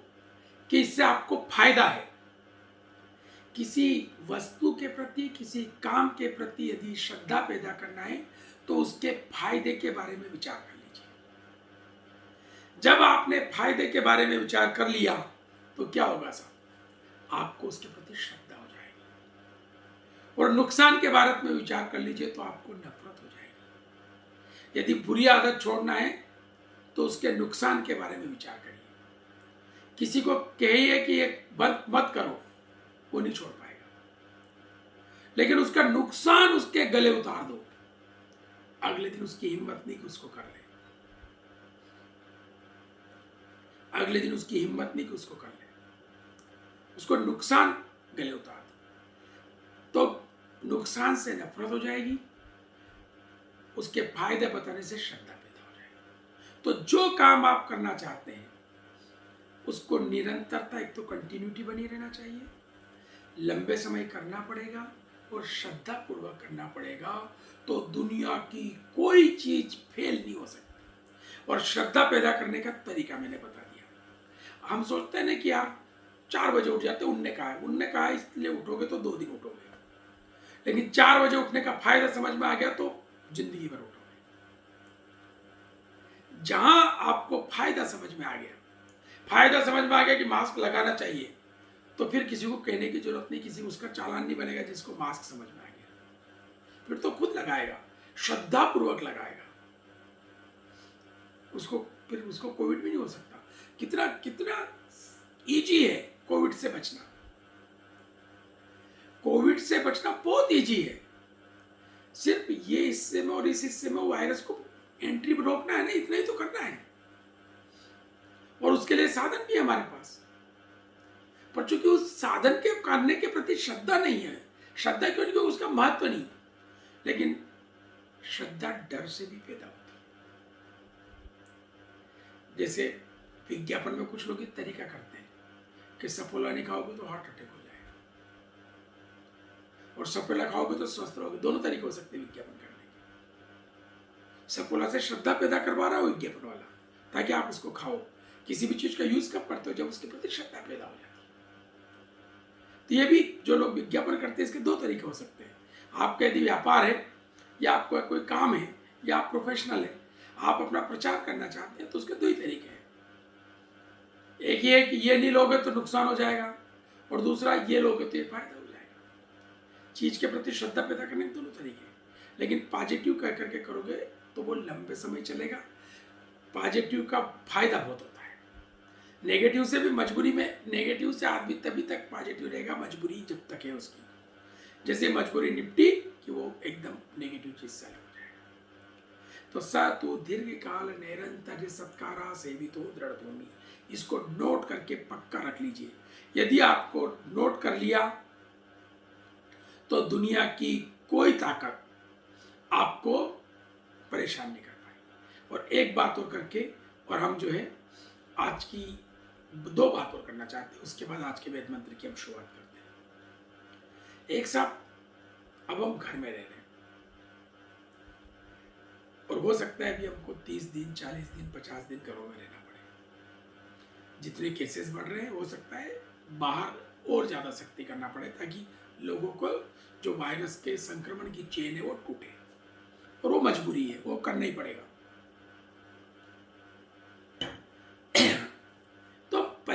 Speaker 1: कि इससे आपको फायदा है, किसी वस्तु के प्रति, किसी काम के प्रति यदि श्रद्धा पैदा करना है, तो उसके फायदे के बारे में विचार कर लीजिए। जब आपने फायदे के बारे में विचार कर लिया, तो क्या होगा साहब? आपको उसके प्रति श्रद्धा हो जाएगी। और नुकसान के बारे में विचार कर लीजिए, तो आपको नफरत हो जाएगी। यदि बुरी आदत छोड़ना है, तो उसके नुकसान के बारे में विचार करिए। किसी को कहिए कि ये बंद मत करो, वो नहीं छोड़ पाएगा, लेकिन उसका नुकसान उसके गले उतार दो, अगले दिन उसकी हिम्मत नहीं कि उसको कर ले, अगले दिन उसकी हिम्मत नहीं कि उसको कर ले, उसको नुकसान गले उतार दो, तो नुकसान से नफरत हो जाएगी, उसके फायदे बताने से श्रद्धा पैदा हो जाएगी। तो जो काम आप करना चाहते हैं, उसको निरंतरता, एक तो कंटिन्यूटी बनी रहना चाहिए, लंबे समय करना पड़ेगा और श्रद्धा पूर्वक करना पड़ेगा, तो दुनिया की कोई चीज फेल नहीं हो सकती। और श्रद्धा पैदा करने का तरीका मैंने बता दिया। हम सोचते हैं ना कि यार 4 बजे उठ जाते, उनने कहा इसलिए उठोगे तो 2 दिन उठोगे, लेकिन 4 बजे उठने का फायदा समझ में आ गया तो जिंदगी भर उठोगे। जहां आपको फायदा समझ में आ गया कि मास्क लगाना चाहिए, तो फिर किसी को कहने की जरूरत नहीं, किसी उसका चालान नहीं बनेगा जिसको मास्क समझ में आ गया, फिर तो खुद लगाएगा, श्रद्धा पूर्वक लगाएगा, फिर उसको कोविड भी नहीं हो सकता। कितना कितना इजी है कोविड से बचना। कोविड से बचना बहुत इजी है, सिर्फ ये हिस्से में और इस हिस्से में वायरस को एंट्री रोकना है ना, इतना ही तो करना है, और उसके लिए साधन भी है हमारे पास। पर चूंकि उस साधन के करने के प्रति श्रद्धा नहीं है, श्रद्धा क्यों? क्योंकि उसका महत्व नहीं, लेकिन श्रद्धा डर से भी पैदा होती है। जैसे विज्ञापन में कुछ लोग इस तरीका करते हैं कि सफोला नहीं खाओगे तो हार्ट अटैक हो जाएगा, और सफोला खाओगे तो स्वस्थ रहोगे। दोनों तरीके हो सकते हैं विज्ञापन करने के। सफोला से श्रद्धा पैदा करवा रहा हो विज्ञापन वाला, ताकि आप उसको खाओ। किसी भी चीज का यूज कब करते हो? जब उसके प्रति श्रद्धा पैदा हो जाती है। तो ये भी जो लोग विज्ञापन करते हैं, इसके 2 तरीके हो सकते हैं। आपका यदि व्यापार है, या आपका कोई काम है, या आप प्रोफेशनल है, आप अपना प्रचार करना चाहते हैं, तो उसके 2 ही तरीके हैं। एक ये है कि ये नहीं लोगे तो नुकसान हो जाएगा, और दूसरा ये लोगे तो ये फायदा हो जाएगा। चीज के प्रति श्रद्धा पैदा करने के 2 तरीके हैं, लेकिन पॉजिटिव कह करके करोगे तो वो लंबे समय चलेगा। पॉजिटिव का फायदा बहुत होता है। नेगेटिव से भी मजबूरी में, नेगेटिव से आदमी तभी तक पॉजिटिव रहेगा, मजबूरी जब तक है उसकी। जैसे मजबूरी निपटी कि वो एकदम नेगेटिव चीज से अलग हो जाएगा। तो स तू दीर्घ काल निरंतर सत्कारा सेवितो दृढ़ भूमि, इसको नोट करके पक्का रख लीजिए। यदि आपको नोट कर लिया, तो दुनिया की कोई ताकत आपको परेशान नहीं कर पाई। और एक बात और करके, और हम जो है आज की 2 बात और करना चाहते हैं, उसके बाद आज के वेद मंत्र की हम शुरुआत करते हैं। एक साहब, अब हम घर में रह रहे हैं, और हो सकता है अभी हमको 30 दिन, 40 दिन, 50 दिन घरों में रहना पड़े। जितने केसेस बढ़ रहे हैं, हो सकता है बाहर और ज्यादा सख्ती करना पड़े, ताकि लोगों को जो वायरस के संक्रमण की चेन है वो टूटे, और वो मजबूरी है, वो करना ही पड़ेगा।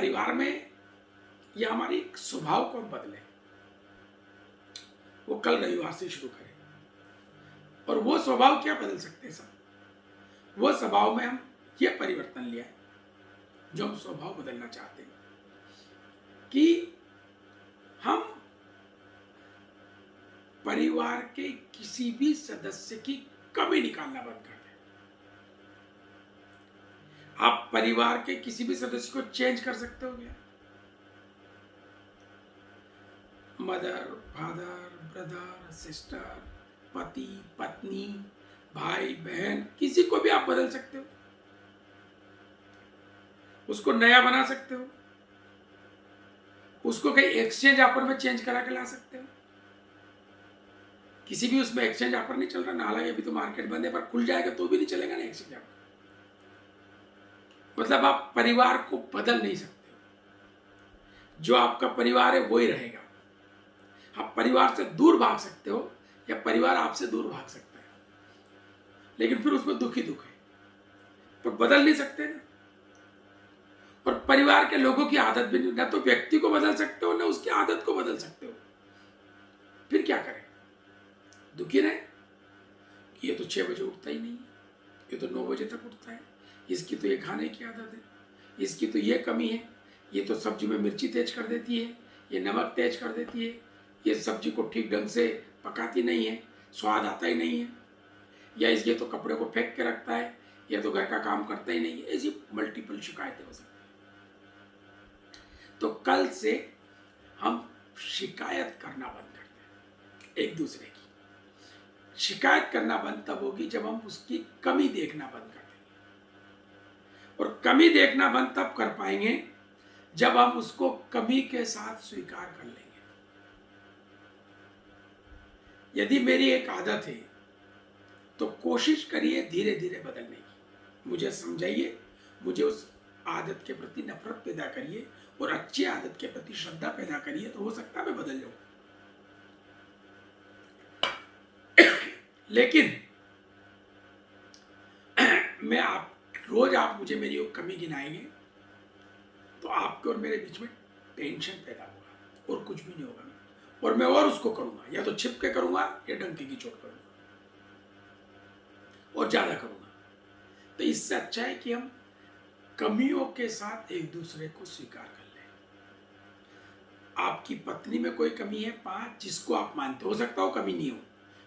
Speaker 1: परिवार में या हमारी स्वभाव को हम बदलें, वो कल रविवार से शुरू करें। और वो स्वभाव क्या बदल सकते हैं साहब? वो स्वभाव में हम ये परिवर्तन ले आए जो हम स्वभाव बदलना चाहते हैं, कि हम परिवार के किसी भी सदस्य की कमी निकालना बंद कर दें। आप परिवार के किसी भी सदस्य को चेंज कर सकते हो क्या? मदर, फादर, ब्रदर, सिस्टर, पति, पत्नी, भाई, बहन, किसी को भी आप बदल सकते हो, उसको नया बना सकते हो, उसको कहीं एक्सचेंज ऑफर में चेंज करा के ला सकते हो। किसी भी उसमें एक्सचेंज ऑफर नहीं चल रहा ना, हालांकि अभी तो मार्केट बंद है, पर खुल जाएगा तो भी नहीं चलेगा ना एक्सचेंज ऑफर। मतलब आप परिवार को बदल नहीं सकते हो, जो आपका परिवार है वही रहेगा। आप परिवार से दूर भाग सकते हो या परिवार आपसे दूर भाग सकता है, लेकिन फिर उसमें दुख ही दुख है, पर बदल नहीं सकते ना। और परिवार के लोगों की आदत भी नहीं, ना तो व्यक्ति को बदल सकते हो ना उसकी आदत को बदल सकते हो। फिर क्या करें? दुखी रहे? ये तो 6 बजे उठता ही नहीं है, ये तो 9 बजे तक उठता है, इसकी तो ये खाने की आदत है, इसकी तो ये कमी है, ये तो सब्जी में मिर्ची तेज कर देती है, ये नमक तेज कर देती है, ये सब्जी को ठीक ढंग से पकाती नहीं है, स्वाद आता ही नहीं है, या ये तो कपड़े को फेंक के रखता है, या तो घर का काम करता ही नहीं है। ऐसी मल्टीपल शिकायतें हो सकती हैं। तो कल से हम शिकायत करना बंद कर दें। एक दूसरे की शिकायत करना बंद तब होगी जब हम उसकी कमी देखना बंद कर देंगे, और कमी देखना बंद तब कर पाएंगे जब हम उसको कमी के साथ स्वीकार कर लेंगे। यदि मेरी एक आदत है तो कोशिश करिए धीरे धीरे बदलने की। मुझे समझाइए, मुझे उस आदत के प्रति नफरत पैदा करिए और अच्छी आदत के प्रति श्रद्धा पैदा करिए, तो हो सकता है मैं बदल जाऊं। लेकिन मैं रोज आप मुझे मेरी कमी गिनाएंगे तो आपके और मेरे बीच में टेंशन पैदा होगा और कुछ भी नहीं होगा, और मैं और उसको करूंगा, या तो छिप के करूंगा या डंके की चोट करूंगा और ज्यादा करूंगा। तो इससे अच्छा है कि हम कमियों के साथ एक दूसरे को स्वीकार कर लें। आपकी पत्नी में कोई कमी है 5 जिसको आप मानते हो सकता हो कमी नहीं हो,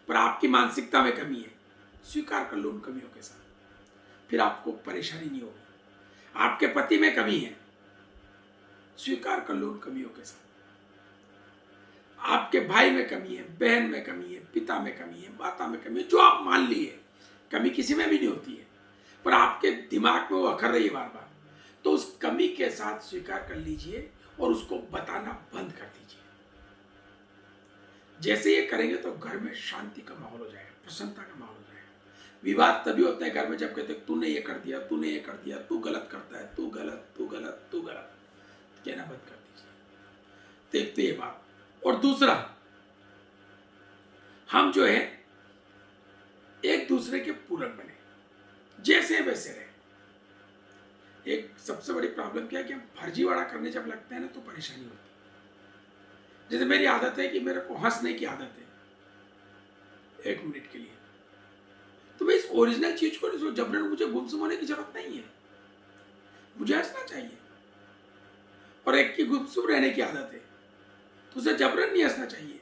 Speaker 1: पर आपकी मानसिकता में कमी है, स्वीकार कर लो उन कमियों के साथ, फिर आपको परेशानी नहीं होगी। आपके पति में कमी है, स्वीकार कर लो उन कमियों के साथ। आपके भाई में कमी है, बहन में कमी है, पिता में कमी है, माता में कमी है, जो आप मान लिए। कमी किसी में भी नहीं होती है, पर आपके दिमाग में वो अखर रही है बार बार, तो उस कमी के साथ स्वीकार कर लीजिए और उसको बताना बंद कर दीजिए। जैसे ये करेंगे तो घर में शांति का माहौल हो जाएगा, प्रसन्नता का माहौल हो जाएगा। विवाद तभी होता है घर में जब कहते तूने ये कर दिया, तूने ये कर दिया, तू गलत करता है, तू गलत, तू गलत, तू गलत, कहना बंद कर दीजिए। तो एक तो ये बात, और दूसरा, हम जो है एक दूसरे के पूरक बने, जैसे वैसे रहे। एक सबसे बड़ी प्रॉब्लम क्या है कि हम फर्जीवाड़ा करने जब लगते हैं ना तो परेशानी होती है। जैसे मेरी आदत है कि मेरे को हंसने की आदत है 1 मिनट के लिए, तो मैं इस ओरिजिनल चीज को नहीं, जबरन मुझे गुमसुम होने की जरूरत नहीं है, मुझे हंसना चाहिए। और एक की गुमसुम रहने की आदत है तो उसे जबरन नहीं हंसना चाहिए,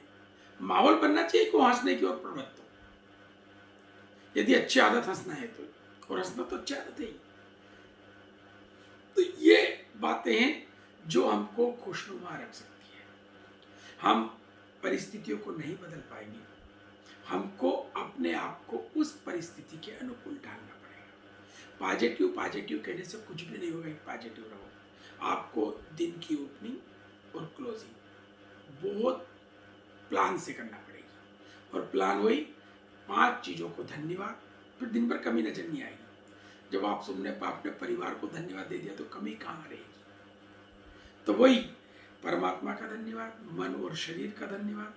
Speaker 1: माहौल बनना चाहिए कि वो हंसने की ओर प्रवृत्त हो। यदि अच्छी आदत हंसना है तो, और हंसना तो अच्छी आदत है ही। तो ये बातें हैं जो हमको खुशनुमा रख सकती है। हम परिस्थितियों को नहीं बदल पाएंगे, हमको अपने आप को उस परिस्थिति के अनुकूल ढालना पड़ेगा। पॉजिटिव पॉजिटिव कहने से कुछ भी नहीं होगा। पॉजिटिव रहो। आपको दिन की ओपनिंग और क्लोजिंग बहुत प्लान से करना पड़ेगी, और प्लान वही 5 चीज़ों को धन्यवाद, फिर दिन भर कमी नजर नहीं आएगी। जब आप सुनने अपने परिवार को धन्यवाद दे दिया तो कमी कहाँ रहेगी। तो वही परमात्मा का धन्यवाद, मन और शरीर का धन्यवाद,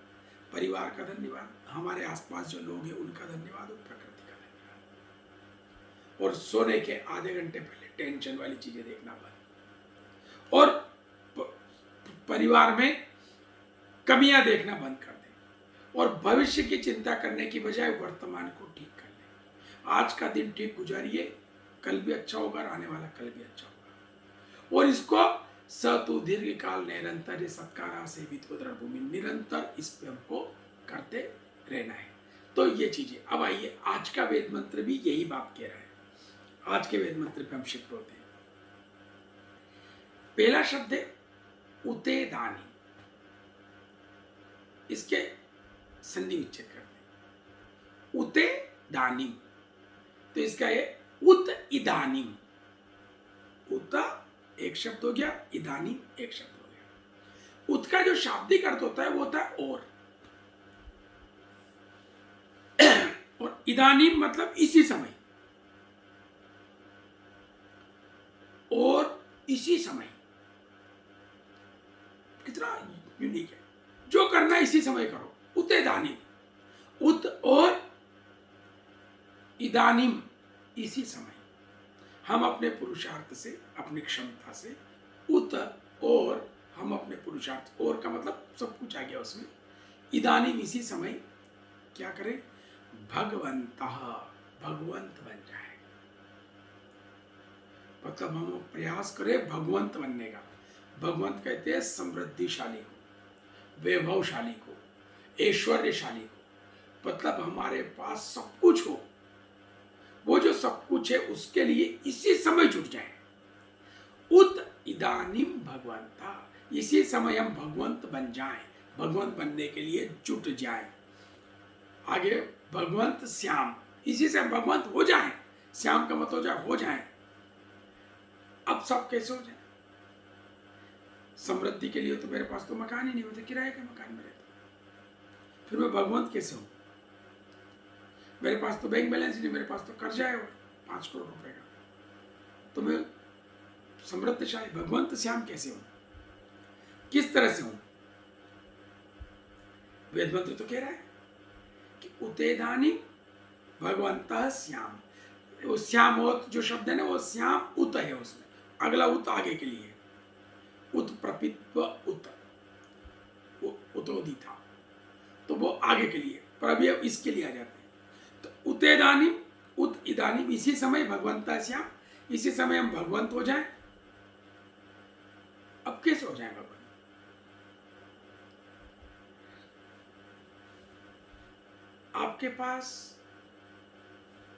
Speaker 1: परिवार का धन्यवाद, हमारे आसपास जो लोग हैं उनका धन्यवाद, और प्रकृति का धन्यवाद। और सोने के आधे घंटे पहले टेंशन वाली चीजें देखना बंद, और परिवार में कमियां देखना बंद कर दें और भविष्य की चिंता करने की बजाय वर्तमान को ठीक कर लें। आज का दिन ठीक गुजारिए, कल भी अच्छा होगा और आने वाला कल भी अच्छा होगा। और इसको सतु दीर्घ काल निरंतर सत्कारा सेवित भूमि, निरंतर इस पे हमको करते रहना है। तो ये चीजें। अब आइए, आज का वेद मंत्र भी यही बात कह रहा है। आज के वेद मंत्र पे हम शिफ्ट होते हैं। पहला शब्द है उतेदानी। इसके संधि विच्छेद करते हैं। उते दानी, तो इसका है उत इदानी। उत एक शब्द हो गया, इदानी एक शब्द हो गया। उत का जो शाब्दिक अर्थ होता है वो होता है और इदानी मतलब इसी समय, और इसी समय। कितना यूनिक है। जो करना इसी समय करो। उते दानी, उत और इदानीम इसी समय। हम अपने पुरुषार्थ से, अपनी क्षमता से, उत और हम अपने पुरुषार्थ, और का मतलब सब कुछ आ गया उसमें। इदानीम इसी समय क्या करें? भगवंतः, भगवंत बन जाए। मतलब हम प्रयास करें भगवंत बनने का। भगवंत कहते हैं समृद्धिशाली को, वैभवशाली को, ऐश्वर्यशाली को। मतलब हमारे पास सब कुछ हो, वो जो सब कुछ है उसके लिए इसी समय जुट जाए। उत इदानीम भगवंता, इसी समय हम भगवंत बन जाएं, भगवंत बनने के लिए जुट जाएं। आगे भगवंत श्याम, इसी से हम भगवंत हो जाएं। श्याम का मतलब हो जाएं। अब सब कैसे हो जाए? समृद्धि के लिए तो मेरे पास तो मकान ही नहीं, मतलब किराए के मकान में रहता। फिर मैं भगवंत कैसे हूं? मेरे पास तो बैंक बैलेंस नहीं, मेरे पास तो कर्जा है 5 करोड़ रुपए का। तो मैं समृद्धशाली भगवंत श्याम कैसे हूं? किस तरह से हूं? वेद मंत्र तो कह रहा है कि उतेदानी भगवंत श्याम। वो श्याम ओत जो शब्द है ना, वो श्याम उत है उसमें। अगला उत आगे के लिए, उत प्रपित्व उत, उतोदिता, तो वो आगे के लिए, पर अभी अब इसके लिए आ जाते हैं। तो उतेदानीम, उत इदानीम, इसी समय भगवंता श्याम, इसी समय हम भगवंत हो जाएं। अब कैसे हो जाए भगवंत? आपके पास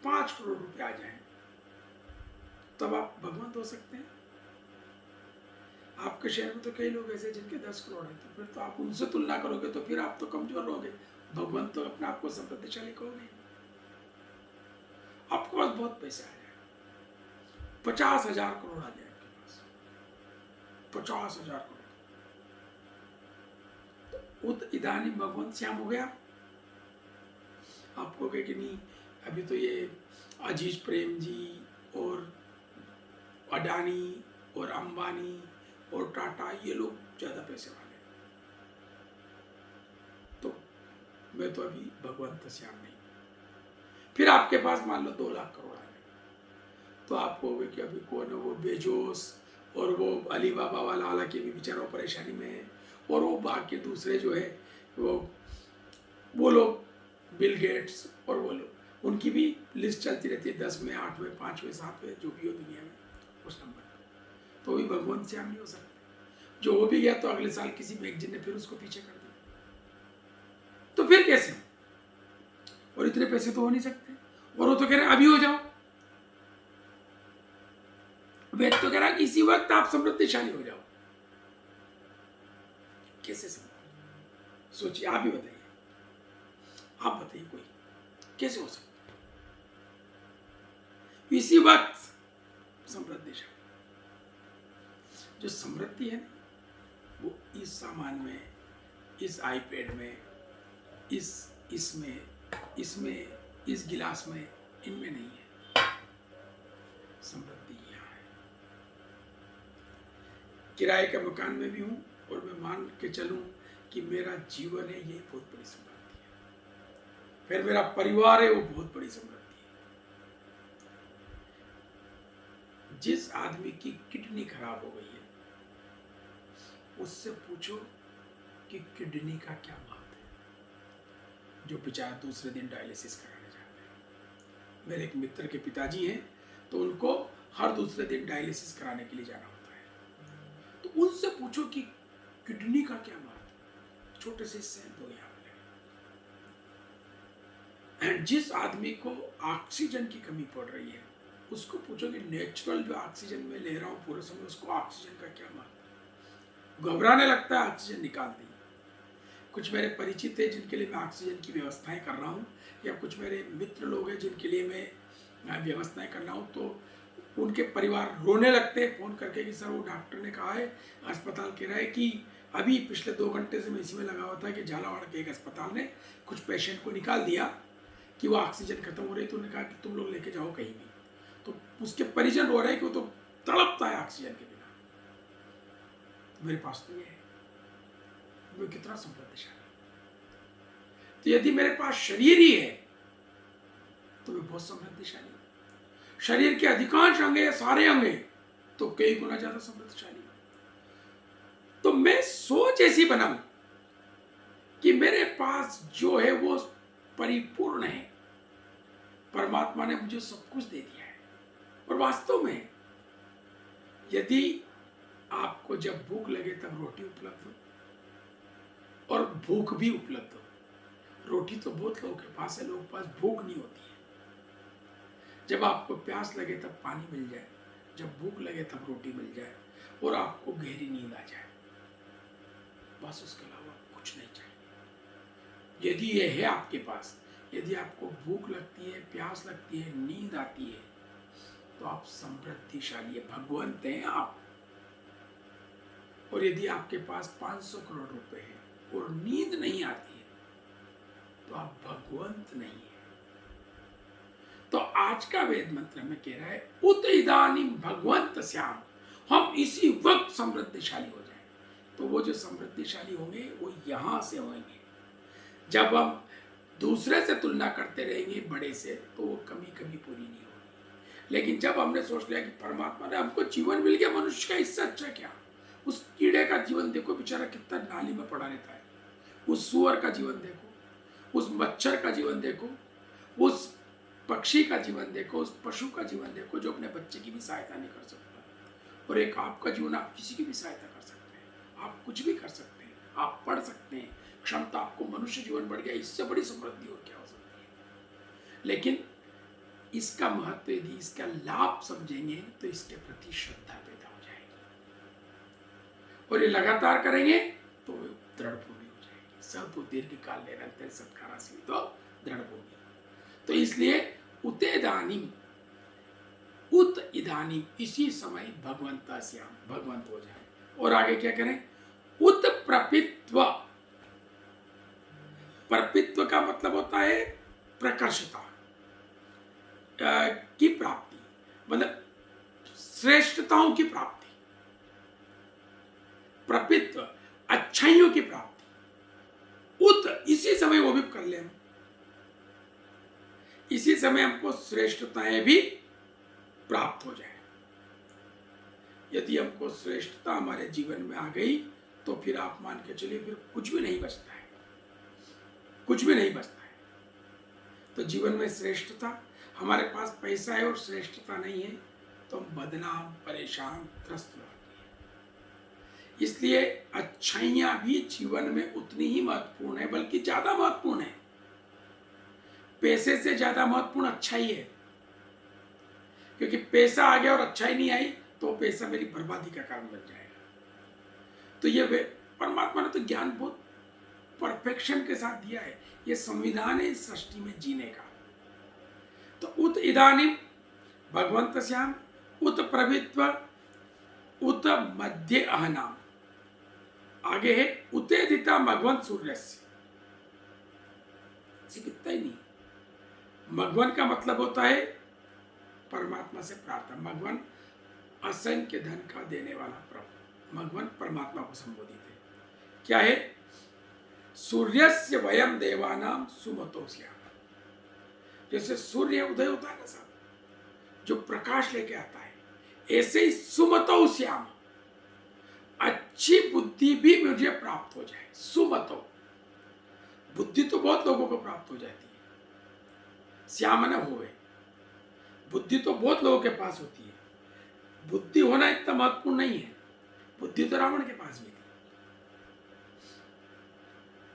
Speaker 1: 5 करोड़ रुपए आ जाए तब आप भगवंत हो सकते हैं। आपके शहर में तो कई लोग ऐसे जिनके 10 करोड़ है, तो फिर तो आप उनसे तुलना करोगे तो फिर आप तो कमजोर रहोगे। भगवंत तो अपने आप को समृद्धशाली कहोगे। आपके पास बहुत पैसे आ जाए, 50,000 करोड़ आ जाए आपके पास, 50,000 करोड़, तो उत इदानी भगवंत श्याम हो गया। आप कहोगे कि नहीं, अभी तो ये अजीज प्रेम जी और अडानी और अंबानी और टाटा, ये लोग ज्यादा पैसे वाले, तो मैं तो अभी भगवंत श्याम नहीं। फिर आपके पास मान लो 2 लाख करोड़ आ गए, तो आप कहोगे कि अभी कौन है वो बेजोस और वो अली बाबा वाला, हालांकि भी बेचारा परेशानी में है, और वो बाकी दूसरे जो है वो लोग बिल गेट्स और वो लोग, उनकी भी लिस्ट चलती रहती है 10 में, 8 में, 5 में, 7 में, जो भी हो दुनिया में उस नंबर, तो भी भगवंत श्याम नहीं हो सकते। जो हो भी गया तो अगले साल किसी मैगजीन ने फिर उसको पीछे कर दिया, तो फिर कैसे? और इतने पैसे तो हो नहीं सकते। और वो तो कह रहे अभी हो जाओ। वेद तो कह रहा है कि इसी वक्त आप समृद्धिशाली हो जाओ। कैसे संभव? सोचिए, आप ही बताइए, आप बताइए कोई कैसे हो सकता? इसी वक्त समृद्धिशाली। जो समृद्धि है ना, वो इस सामान में, इस आईपैड में, इसमें, इस गिलास में, इनमें नहीं है। समृद्धि यहाँ है। किराए के मकान में भी हूं और मैं मान के चलूं कि मेरा जीवन है, ये बहुत बड़ी समृद्धि है। फिर मेरा परिवार है, वो बहुत बड़ी समृद्धि है। जिस आदमी की किडनी खराब हो गई है, उससे पूछो कि किडनी का क्या महत्व है, जो बेचारा दूसरे दिन डायलिसिस कराने जाते हैं। मेरे एक मित्र के पिताजी हैं, तो उनको हर दूसरे दिन डायलिसिस कराने के लिए जाना होता है। तो उनसे पूछो कि किडनी का क्या महत्व है। छोटे से हिस्से दो यहाँ पे। जिस आदमी को ऑक्सीजन की कमी पड़ रही है, उसको पूछो कि नेचुरल जो ऑक्सीजन में ले रहा हूँ पूरे समय, उसको ऑक्सीजन का क्या महत्व है। घबराने लगता है, ऑक्सीजन निकाल दी। कुछ मेरे परिचित हैं जिनके लिए मैं ऑक्सीजन की व्यवस्थाएं कर रहा हूँ, या कुछ मेरे मित्र लोग हैं जिनके लिए मैं व्यवस्थाएं कर रहा हूँ, तो उनके परिवार रोने लगते हैं फ़ोन करके कि सर वो डॉक्टर ने कहा है, अस्पताल कह रहा है कि अभी पिछले 2 घंटे से मैं इसी में लगा हुआ था कि झालावाड़ के एक अस्पताल ने कुछ पेशेंट को निकाल दिया कि वो ऑक्सीजन खत्म हो रही, तो उन्होंने कहा कि तुम लोग लेके जाओ कहीं भी। तो उसके परिजन रो रहे हैं कि वो तो तड़पता है ऑक्सीजन के बिना। तो मेरे पास तो ये है, मैं कितना समृद्धशाली। तो यदि मेरे पास शरीर ही है तो मैं बहुत समृद्धशाली हूं। शरीर के अधिकांश अंग या सारे अंग हैं तो कई गुना ज्यादा समृद्धशाली हूं। तो मैं सोच ऐसी बनाऊं कि मेरे पास जो है वो परिपूर्ण है। परमात्मा ने मुझे सब कुछ दे दिया है। और वास्तव में यदि आपको जब भूख लगे तब रोटी उपलब्ध हो और भूख भी उपलब्ध हो। रोटी तो बहुत लोगों के पास है, लोगों के पास भूख नहीं होती है। जब आपको प्यास लगे तब पानी मिल जाए, जब भूख लगे तब रोटी मिल जाए और आपको गहरी नींद आ जाए, बस उसके अलावा कुछ नहीं चाहिए। यदि ये है आपके पास, यदि आपको भूख लगती है, प्यास लगती है, नींद आती है, तो आप समृद्धिशाली है, भगवंत हैं आप। और यदि आपके पास 500 करोड़ रुपए है और नींद नहीं आती है, तो आप भगवंत नहीं है। तो आज का वेद मंत्र में कह रहा है उत इदानीम भगवंत श्याम, हम इसी वक्त समृद्धिशाली हो जाए। तो वो जो समृद्धिशाली होंगे वो यहां से होंगे। जब हम दूसरे से तुलना करते रहेंगे बड़े से, तो वो कमी कभी पूरी नहीं होगी। लेकिन जब हमने सोच लिया कि परमात्मा ने हमको जीवन मिल गया, मनुष्य का इससे अच्छा क्या। उस कीड़े का जीवन देखो, बेचारा कितना नाली में पड़ा रहता है। उस सुअर का जीवन देखो, उस मच्छर का जीवन देखो, उस पक्षी का जीवन देखो, उस पशु का जीवन देखो जो अपने बच्चे की भी सहायता नहीं कर सकता। और एक आपका जीवन, आप किसी की भी सहायता कर सकते हैं, आप कुछ भी कर सकते हैं, आप पढ़ सकते हैं, क्षमता, आपको मनुष्य जीवन बढ़ गया। इससे बड़ी समृद्धि और क्या हो सकती है। लेकिन इसका महत्व, यदि इसका लाभ समझेंगे तो इसके प्रति श्रद्धा पैदा हो जाएगी और ये लगातार करेंगे तो दृढ़ भूमि हो जाएगी। सब दीर्घकाल निरंतर सत्कारासी तो दृढ़ भूमि। तो इसलिए उतेदानीम, उत इदानीम, इसी समय भगवंता श्याम, भगवंत हो जाए। और आगे क्या करें, उत प्रपित्व। प्रपित्व का मतलब होता है प्रकर्षता की प्राप्ति, मतलब श्रेष्ठताओं की प्राप्ति। प्रपित्व, अच्छाइयों की प्राप्ति। उत, इसी समय वो भी कर ले हम, इसी समय हमको श्रेष्ठताएं भी प्राप्त हो जाए। यदि हमको श्रेष्ठता हमारे जीवन में आ गई तो फिर आप मान के चलिए फिर कुछ भी नहीं बचता है, कुछ भी नहीं बचता है। तो जीवन में श्रेष्ठता, हमारे पास पैसा है और श्रेष्ठता नहीं है तो हम बदनाम, परेशान, त्रस्त हो जाते हैं। इसलिए अच्छाइयां भी जीवन में उतनी ही महत्वपूर्ण है, बल्कि ज्यादा महत्वपूर्ण है। पैसे से ज्यादा महत्वपूर्ण अच्छाई है, क्योंकि पैसा आ गया और अच्छाई नहीं आई तो पैसा मेरी बर्बादी का कारण बन जाएगा। तो ये परमात्मा ने तो ज्ञान बहुत परफेक्शन के साथ दिया है। ये संविधान है इस सृष्टि में जीने का। तो उत इदानीम भगवंत श्याम, उत प्रभुत्व, उत मध्य अहनाम। आगे है उतेदिता भगवंत सूर्यस्य। कितना ही नहीं, भगवान का मतलब होता है परमात्मा से प्रार्थना। भगवान असंख्य धन का देने वाला प्रभु, भगवान परमात्मा को संबोधित है। क्या है, सूर्यस्य वयम देवानाम सुमतोस्या। जैसे सूर्य उदय होता है ना साहब, जो प्रकाश लेके आता है, ऐसे ही सुमतोस्याम, अच्छी बुद्धि भी मुझे प्राप्त हो जाए। सुमतो, बुद्धि तो बहुत लोगों को प्राप्त हो जाती है, श्याम न होवे, बुद्धि तो बहुत लोगों के पास होती है। बुद्धि होना इतना महत्वपूर्ण नहीं है, बुद्धि तो रावण के पास भी थी,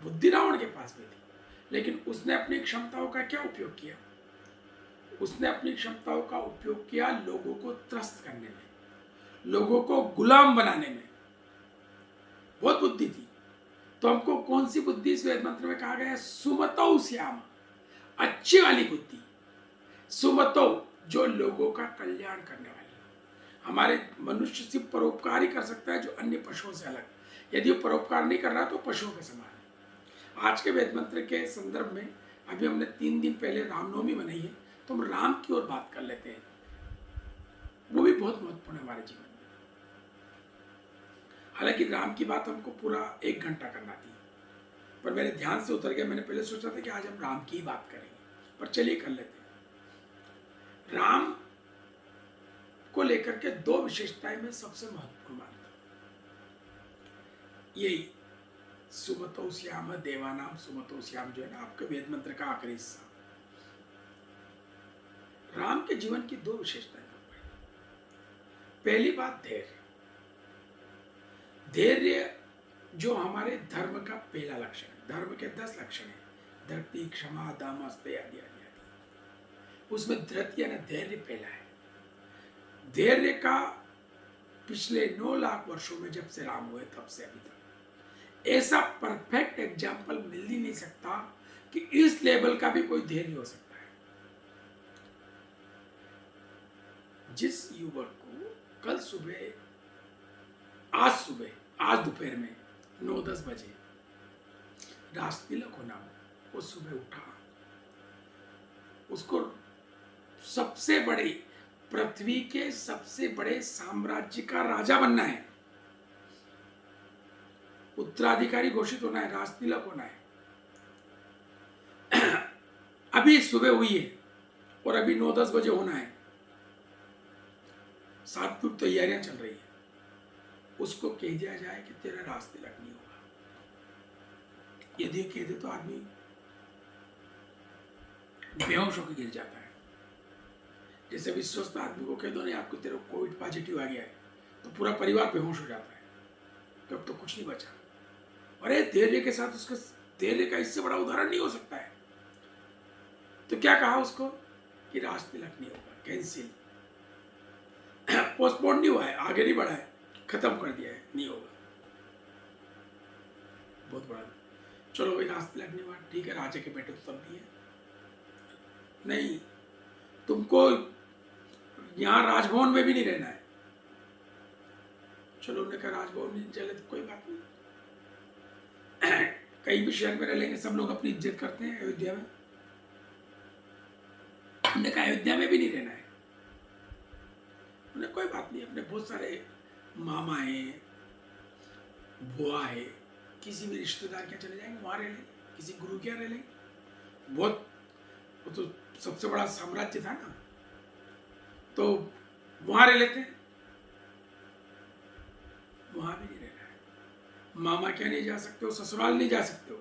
Speaker 1: बुद्धि रावण के पास भी थी, लेकिन उसने अपनी क्षमताओं का क्या उपयोग किया? उसने अपनी क्षमताओं का उपयोग किया लोगों को त्रस्त करने में, लोगों को गुलाम बनाने में। बहुत बुद्धि थी। तो हमको कौन सी बुद्धि इस वेद मंत्र में कहा गया है? सुमतौ श्याम, अच्छी वाली बुद्धि। सुमतौ, जो लोगों का कल्याण करने वाली। हमारे मनुष्य सिर्फ परोपकार ही कर सकता है, जो अन्य पशुओं से अलग। यदि वो परोपकार नहीं कर रहा तो पशुओं के समान है। आज के वेद मंत्र के संदर्भ में अभी हमने 3 दिन पहले रामनवमी मनाई है, तो हम राम की ओर बात कर लेते हैं। वो भी बहुत महत्वपूर्ण है हमारे जीवन में। हालांकि राम की बात हमको पूरा 1 घंटा करना थी, पर मेरे ध्यान से उतर गया। मैंने पहले सोचा था कि आज हम राम की ही बात करेंगे, पर चलिए कर लेते हैं। राम को लेकर के 2 विशेषताएं मैं सबसे महत्वपूर्ण मानता हूं। यही सुमतो श्याम, देवानाम सुमतो श्याम, जो है ना आपके वेद मंत्र का आखिरी हिस्सा। राम के जीवन की 2 विशेषताएं बहुत बड़ी। पहली बात धैर्य। धैर्य जो हमारे धर्म का पहला लक्षण है। धर्म के 10 लक्षण है, धरती, क्षमा, दाम, आस्ते आदि आदि आदि। उसमें धृति यानी धैर्य पहला है। धैर्य का पिछले 9 लाख वर्षों में जब से राम हुए तब से अभी तक ऐसा परफेक्ट एग्जाम्पल मिल ही नहीं सकता कि इस लेवल का भी कोई धैर्य हो सकता है। जिस युवक को कल सुबह, आज दोपहर में 9-10 बजे रास तिलक होना हो, वो सुबह उठा, उसको सबसे बड़े, पृथ्वी के सबसे बड़े साम्राज्य का राजा बनना है, उत्तराधिकारी घोषित होना है, रास तिलक होना है। अभी सुबह हुई है और अभी 9-10 बजे होना है, 7 फुट तैयारियां चल रही है। उसको कह दिया जाए कि तेरा रास तिलक नहीं होगा, यदि कह दे तो आदमी बेहोश होकर गिर जाता है। जैसे विश्वस्त आदमी को कह दो नहीं आपको तेरे कोविड पॉजिटिव आ गया है, तो पूरा परिवार बेहोश हो जाता है कि अब तो कुछ नहीं बचा। अरे धैर्य के साथ उसका धैर्य का इससे बड़ा उदाहरण नहीं हो सकता है। तो क्या कहा उसको कि रास तिलक नहीं होगा, कैंसिल, पोस्टपोन नहीं हुआ है, आगे नहीं बढ़ा है, खत्म कर दिया है, नहीं होगा। बहुत बड़ा। चलो भाई रास तिलक नहीं हुआ, ठीक है, राजा के बेटे तो तब भी है, नहीं तुमको यहाँ राजभवन में भी नहीं रहना है। चलो उन्होंने कहा राजभवन नहीं चले तो कोई बात नहीं, कहीं भी शहर में रह लेंगे, सब लोग अपनी इज्जत करते हैं। अयोध्या में, उन्होंने कहा अयोध्या में भी नहीं रहना है। उन्हें कोई बात नहीं, अपने बहुत सारे मामा है, बुआ है, किसी भी रिश्तेदार के चले जाएंगे, वहां रह लेंगे, किसी गुरु के रह लेंगे। बहुत, वो तो सबसे बड़ा साम्राज्य था ना, तो वहां रह लेते हैं। वहां भी नहीं रहना है। मामा क्या नहीं जा सकते हो, ससुराल नहीं जा सकते हो,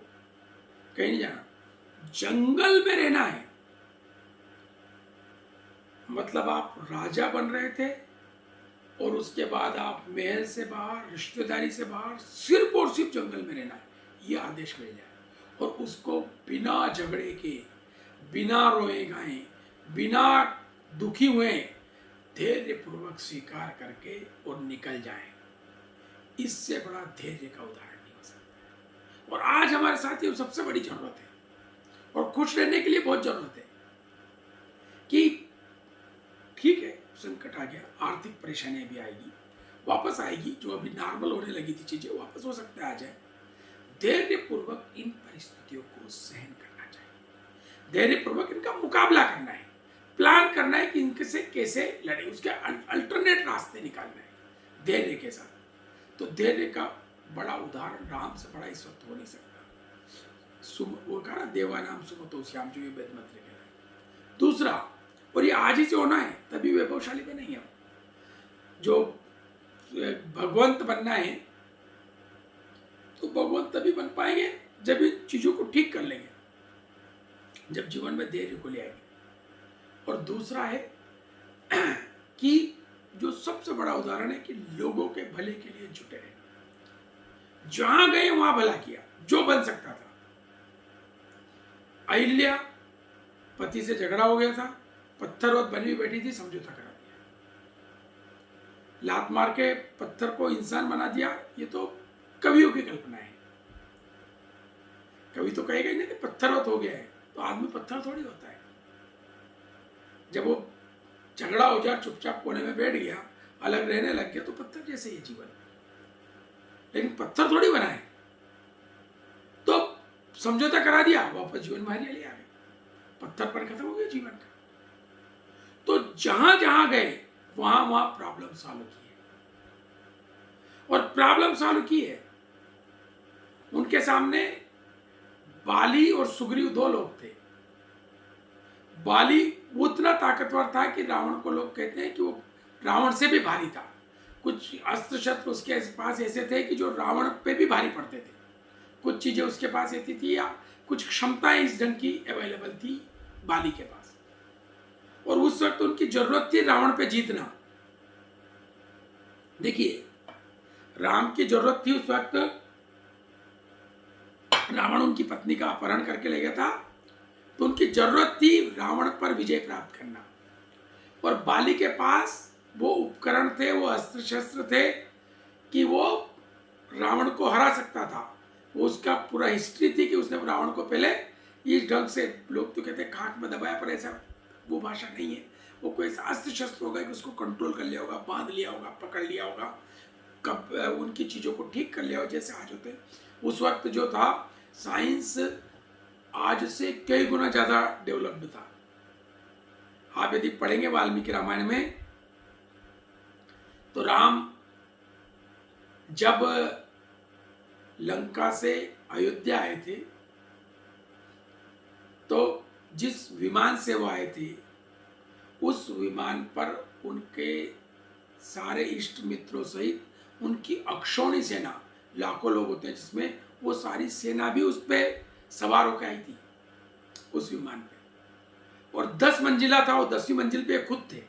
Speaker 1: कहीं नहीं जाना, जंगल में रहना है। मतलब आप राजा बन रहे थे और उसके बाद आप महल से बाहर, रिश्तेदारी से बाहर, सिर्फ और सिर्फ जंगल में रहना है, ये आदेश मिल जाए। और उसको बिना झगड़े के, बिना रोए गाए, बिना दुखी हुए धैर्य पूर्वक स्वीकार करके और निकल जाए। इससे बड़ा धैर्य का उदाहरण नहीं हो सकता। और आज हमारे साथ ये सबसे बड़ी जरूरत है, और खुश रहने के लिए बहुत जरूरत है कि ठीक है संकट आ गया, आर्थिक परेशानियां भी आएगी, वापस आएगी, जो अभी नॉर्मल होने लगी थी चीजें वापस हो सकता है आ जाए। धैर्य पूर्वक इन परिस्थितियों को सहन करना चाहिए, धैर्य पूर्वक इनका मुकाबला करना है, प्लान करना है कि इनके से कैसे लड़े, उसके अल्टरनेट रास्ते निकालना है धैर्य के साथ। तो धैर्य का बड़ा उदाहरण राम से बड़ा इस वक्त हो नहीं सकता। वो कहा ना देवानाम सुमतो श्याम, जो ये वेद मंत्र कह रहा है। दूसरा, और ये आज ही से होना है, तभी वैभवशाली बनेंगे हम। जो भगवंत बनना है तो भगवान तभी बन पाएंगे जब इन चीज़ों को ठीक कर लेंगे, जब जीवन में धैर्य को ले आएंगे। और दूसरा है कि जो सबसे बड़ा उदाहरण है कि लोगों के भले के लिए जुटे रहे, जहां गए वहां भला किया जो बन सकता था। अहिल्या, पति से झगड़ा हो गया था, पत्थर और बनी हुई बैठी थी, समझौता करा दिया, लात मार के पत्थर को इंसान बना दिया। ये तो कवियों की कल्पना है। कवि तो कहेगा ही नहीं कि पत्थरवत हो गया है, तो आदमी पत्थर थोड़ी होता है। जब वो झगड़ा हो जाए, चुपचाप कोने में बैठ गया, अलग रहने लग गया, तो पत्थर जैसे ही जीवन। लेकिन पत्थर थोड़ी बना है, तो समझौता करा दिया, वापस जीवन में हरियाली आ गई, पत्थरपन खत्म हो गया जीवन का। तो जहां जहां गए वहां वहां प्रॉब्लम सॉल्व की है, और प्रॉब्लम सॉल्व की है। उनके सामने बाली और सुग्रीव दो लोग थे। बाली उतना ताकतवर था कि रावण को लोग कहते हैं कि वो रावण से भी भारी था। कुछ अस्त्र शस्त्र उसके पास ऐसे थे कि जो रावण पे भी भारी पड़ते थे। कुछ चीजें उसके पास ऐसी थी, या कुछ क्षमताएं इस ढंग की अवेलेबल थी बाली के पास, और उस वक्त उनकी जरूरत थी रावण पे जीतना। देखिए, राम की जरूरत थी उस वक्त, रावण उनकी पत्नी का अपहरण करके ले गया था, तो उनकी जरूरत थी रावण पर विजय प्राप्त करना। और बाली के पास वो उपकरण थे, वो अस्त्र शस्त्र थे कि वो रावण को हरा सकता था। वो उसका पूरा हिस्ट्री थी कि उसने रावण को पहले इस ढंग से, लोग तो कहते हैं खाक में दबाया, पर ऐसा वो भाषा नहीं है। वो कोई ऐसा अस्त्र शस्त्र होगा कि उसको कंट्रोल कर लिया होगा, बांध लिया होगा, पकड़ लिया होगा, कब उनकी चीज़ों को ठीक कर लिया हो, जैसे आज होते। उस वक्त जो था, साइंस आज से कई गुना ज़्यादा डेवलप्ड था। आप यदि पढ़ेंगे वाल्मीकि रामायण में, तो राम जब लंका से अयोध्या आए थे, तो जिस विमान से वो आए थे, उस विमान पर उनके सारे इष्ट मित्रों सहित उनकी अक्षौणी सेना, लाखों लोग होते हैं जिसमें, वो सारी सेना भी उस पर सवार होकर आई थी उस विमान पे। और 10 मंजिला था, वो 10वीं मंजिल पे खुद थे।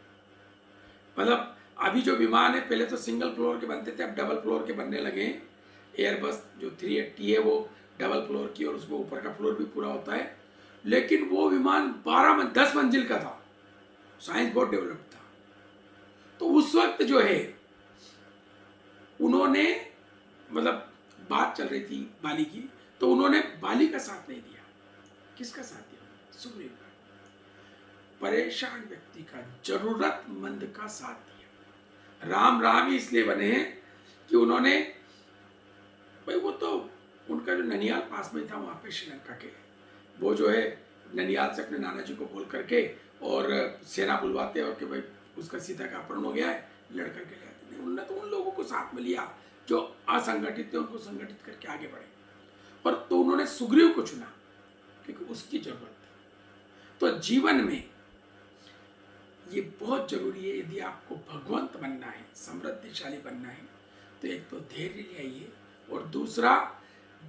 Speaker 1: मतलब अभी जो विमान है, पहले तो सिंगल फ्लोर के बनते थे, अब डबल फ्लोर के बनने लगे हैं। एयरबस जो 380 है वो डबल फ्लोर की, और उसमें ऊपर का फ्लोर भी पूरा होता है। लेकिन वो विमान 10 मंजिल का था। साइंस बहुत डेवलप था। तो उस वक्त जो है, उन्होंने, मतलब बात चल रही थी बाली की, तो उन्होंने बाली का साथ नहीं दिया। किसका साथ दिया? सुग्रीव का। परेशान व्यक्ति का, जरूरतमंद का साथ दिया। राम राम ही इसलिए बने हैं कि उन्होंने, भाई वो तो उनका जो ननियाल पास में था वहाँ पे श्रीलंका के, वो जो है ननियाल से अपने नाना जी को बोल करके और सेना बुलवाते और कि भाई उसका सीता का अपहरण हो गया है, लड़ करके ले आते। नहीं, उन्होंने तो उन लोगों को साथ में लिया जो असंगठित थे, उनको संगठित करके आगे बढ़े। पर तो उन्होंने सुग्रीव को चुना क्योंकि उसकी जरूरत थी। तो जीवन में ये बहुत जरूरी है, यदि आपको भगवंत बनना है, समृद्धिशाली बनना है, तो एक तो धैर्य ले आइए, और दूसरा,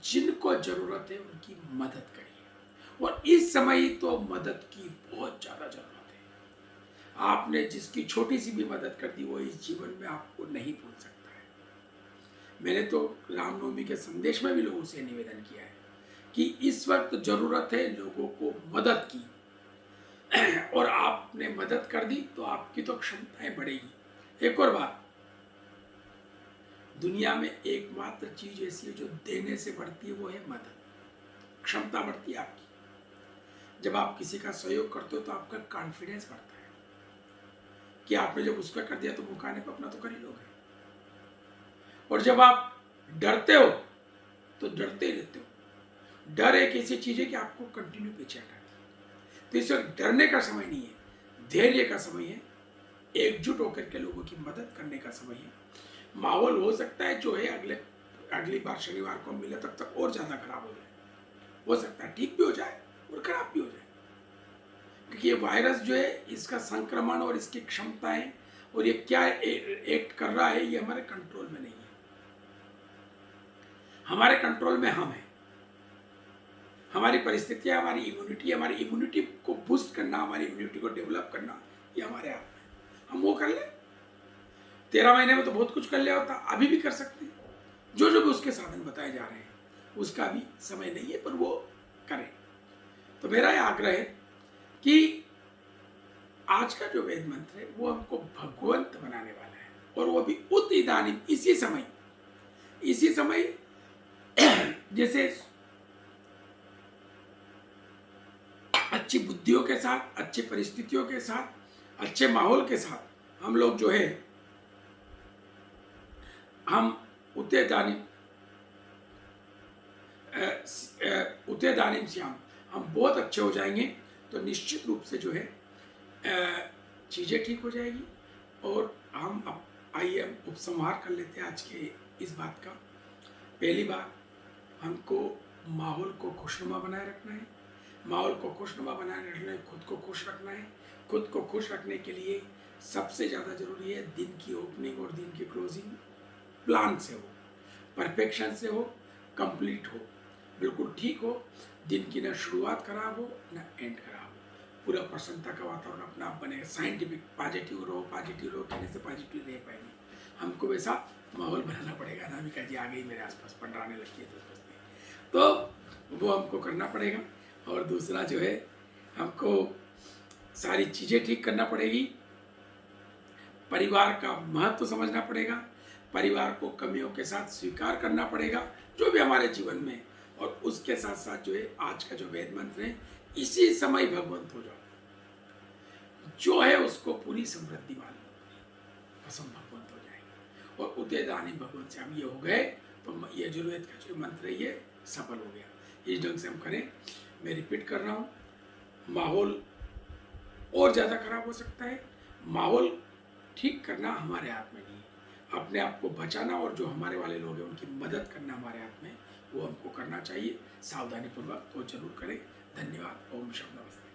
Speaker 1: जिनको जरूरत है उनकी मदद करिए। और इस समय तो मदद की बहुत ज्यादा जरूरत है। आपने जिसकी छोटी सी भी मदद कर दी, वो इस जीवन में आपको नहीं भूल सकता है। मैंने तो रामनवमी के संदेश में भी लोगों से निवेदन किया है कि इस वक्त जरूरत है लोगों को मदद की, और आपने मदद कर दी तो आपकी तो क्षमताएं बढ़ेगी। एक और बात, दुनिया में एकमात्र चीज ऐसी है जो देने से बढ़ती है, वो है मदद। क्षमता बढ़ती है आपकी। जब आप किसी का सहयोग करते हो तो आपका कॉन्फिडेंस बढ़ता है कि आपने जब उसका कर दिया तो मुकाने पर अपना तो कर ही लोगे। और जब आप डरते हो तो डरते ही रहते हो। डर एक ऐसी चीज है कि आपको कंटिन्यू पीछे हटाती है। तो इस वक्त डरने का समय नहीं है, धैर्य का समय है, एकजुट होकर के लोगों की मदद करने का समय है। माहौल हो सकता है जो है अगली बार शनिवार को मिले तक और ज्यादा खराब हो जाए, हो सकता है ठीक भी हो जाए और खराब भी हो जाए, क्योंकि ये वायरस जो है, इसका संक्रमण और इसकी क्षमताएं और ये क्या एक्ट कर रहा है, ये हमारे कंट्रोल में नहीं है। हमारे कंट्रोल में हम हैं। हमारी परिस्थितियाँ, हमारी इम्यूनिटी को बूस्ट करना, हमारी इम्यूनिटी को डेवलप करना, ये हमारे हाथ में है। हम वो कर ले। 13 महीने में तो बहुत कुछ कर लिया होता, अभी भी कर सकते हैं। जो भी उसके साधन बताए जा रहे हैं, उसका भी समय नहीं है, पर वो करें। तो मेरा यह आग्रह है कि आज का जो वेद मंत्र है वो हमको भगवंत बनाने वाला है, और वो भी उत इदानीम, इसी समय जैसे अच्छी बुद्धियों के साथ, अच्छी परिस्थितियों के साथ, अच्छे माहौल के साथ हम लोग जो है, हम उते दानिम श्याम, हम बहुत अच्छे हो जाएंगे। तो निश्चित रूप से जो है चीज़ें ठीक हो जाएगी। और हम अब आइए उपसंहार कर लेते हैं आज के इस बात का। पहली बात, हमको माहौल को खुशनुमा बनाए रखना है। माहौल को खुशनुमा बनाए रखना है, खुद को खुश रखना है। खुद को खुश रखने के लिए सबसे ज़्यादा ज़रूरी है दिन की ओपनिंग और दिन की क्लोजिंग प्लान से हो, परफेक्शन से हो, कंप्लीट हो, बिल्कुल ठीक हो। दिन की न शुरुआत खराब हो न एंड खराब हो, पूरा प्रसन्नता का वातावरण अपना आप बनेगा। साइंटिफिक पॉजिटिव रहो कहने से पॉजिटिव रह पाएंगे। हमको वैसा माहौल बनाना पड़ेगा। अनामिका जी आ गई मेरे आसपास, पंडराने लगती है तो वो हमको करना पड़ेगा। और दूसरा जो है, हमको सारी चीज़ें ठीक करना पड़ेगी। परिवार का महत्व समझना पड़ेगा। परिवार को कमियों के साथ स्वीकार करना पड़ेगा, जो भी हमारे जीवन में। और उसके साथ साथ जो है, आज का जो वेद मंत्र है, इसी समय भगवंत हो जाओ, जो है उसको पूरी समृद्धि मान लो, कसम भगवंत हो जाएंगे। और उदयदानी भगवंत से हम ये हो गए, तो ये यजुर्वेद का जो मंत्र है ये सफल हो गया। इस ढंग से हम करें। मैं रिपीट कर रहा हूँ, माहौल और ज़्यादा खराब हो सकता है। माहौल ठीक करना हमारे हाथ में नहीं है। अपने आप को बचाना और जो हमारे वाले लोग हैं उनकी मदद करना हमारे हाथ में, वो हमको करना चाहिए। सावधानीपूर्वक तो जरूर करें। धन्यवाद। ओम शब्द नमस्ते।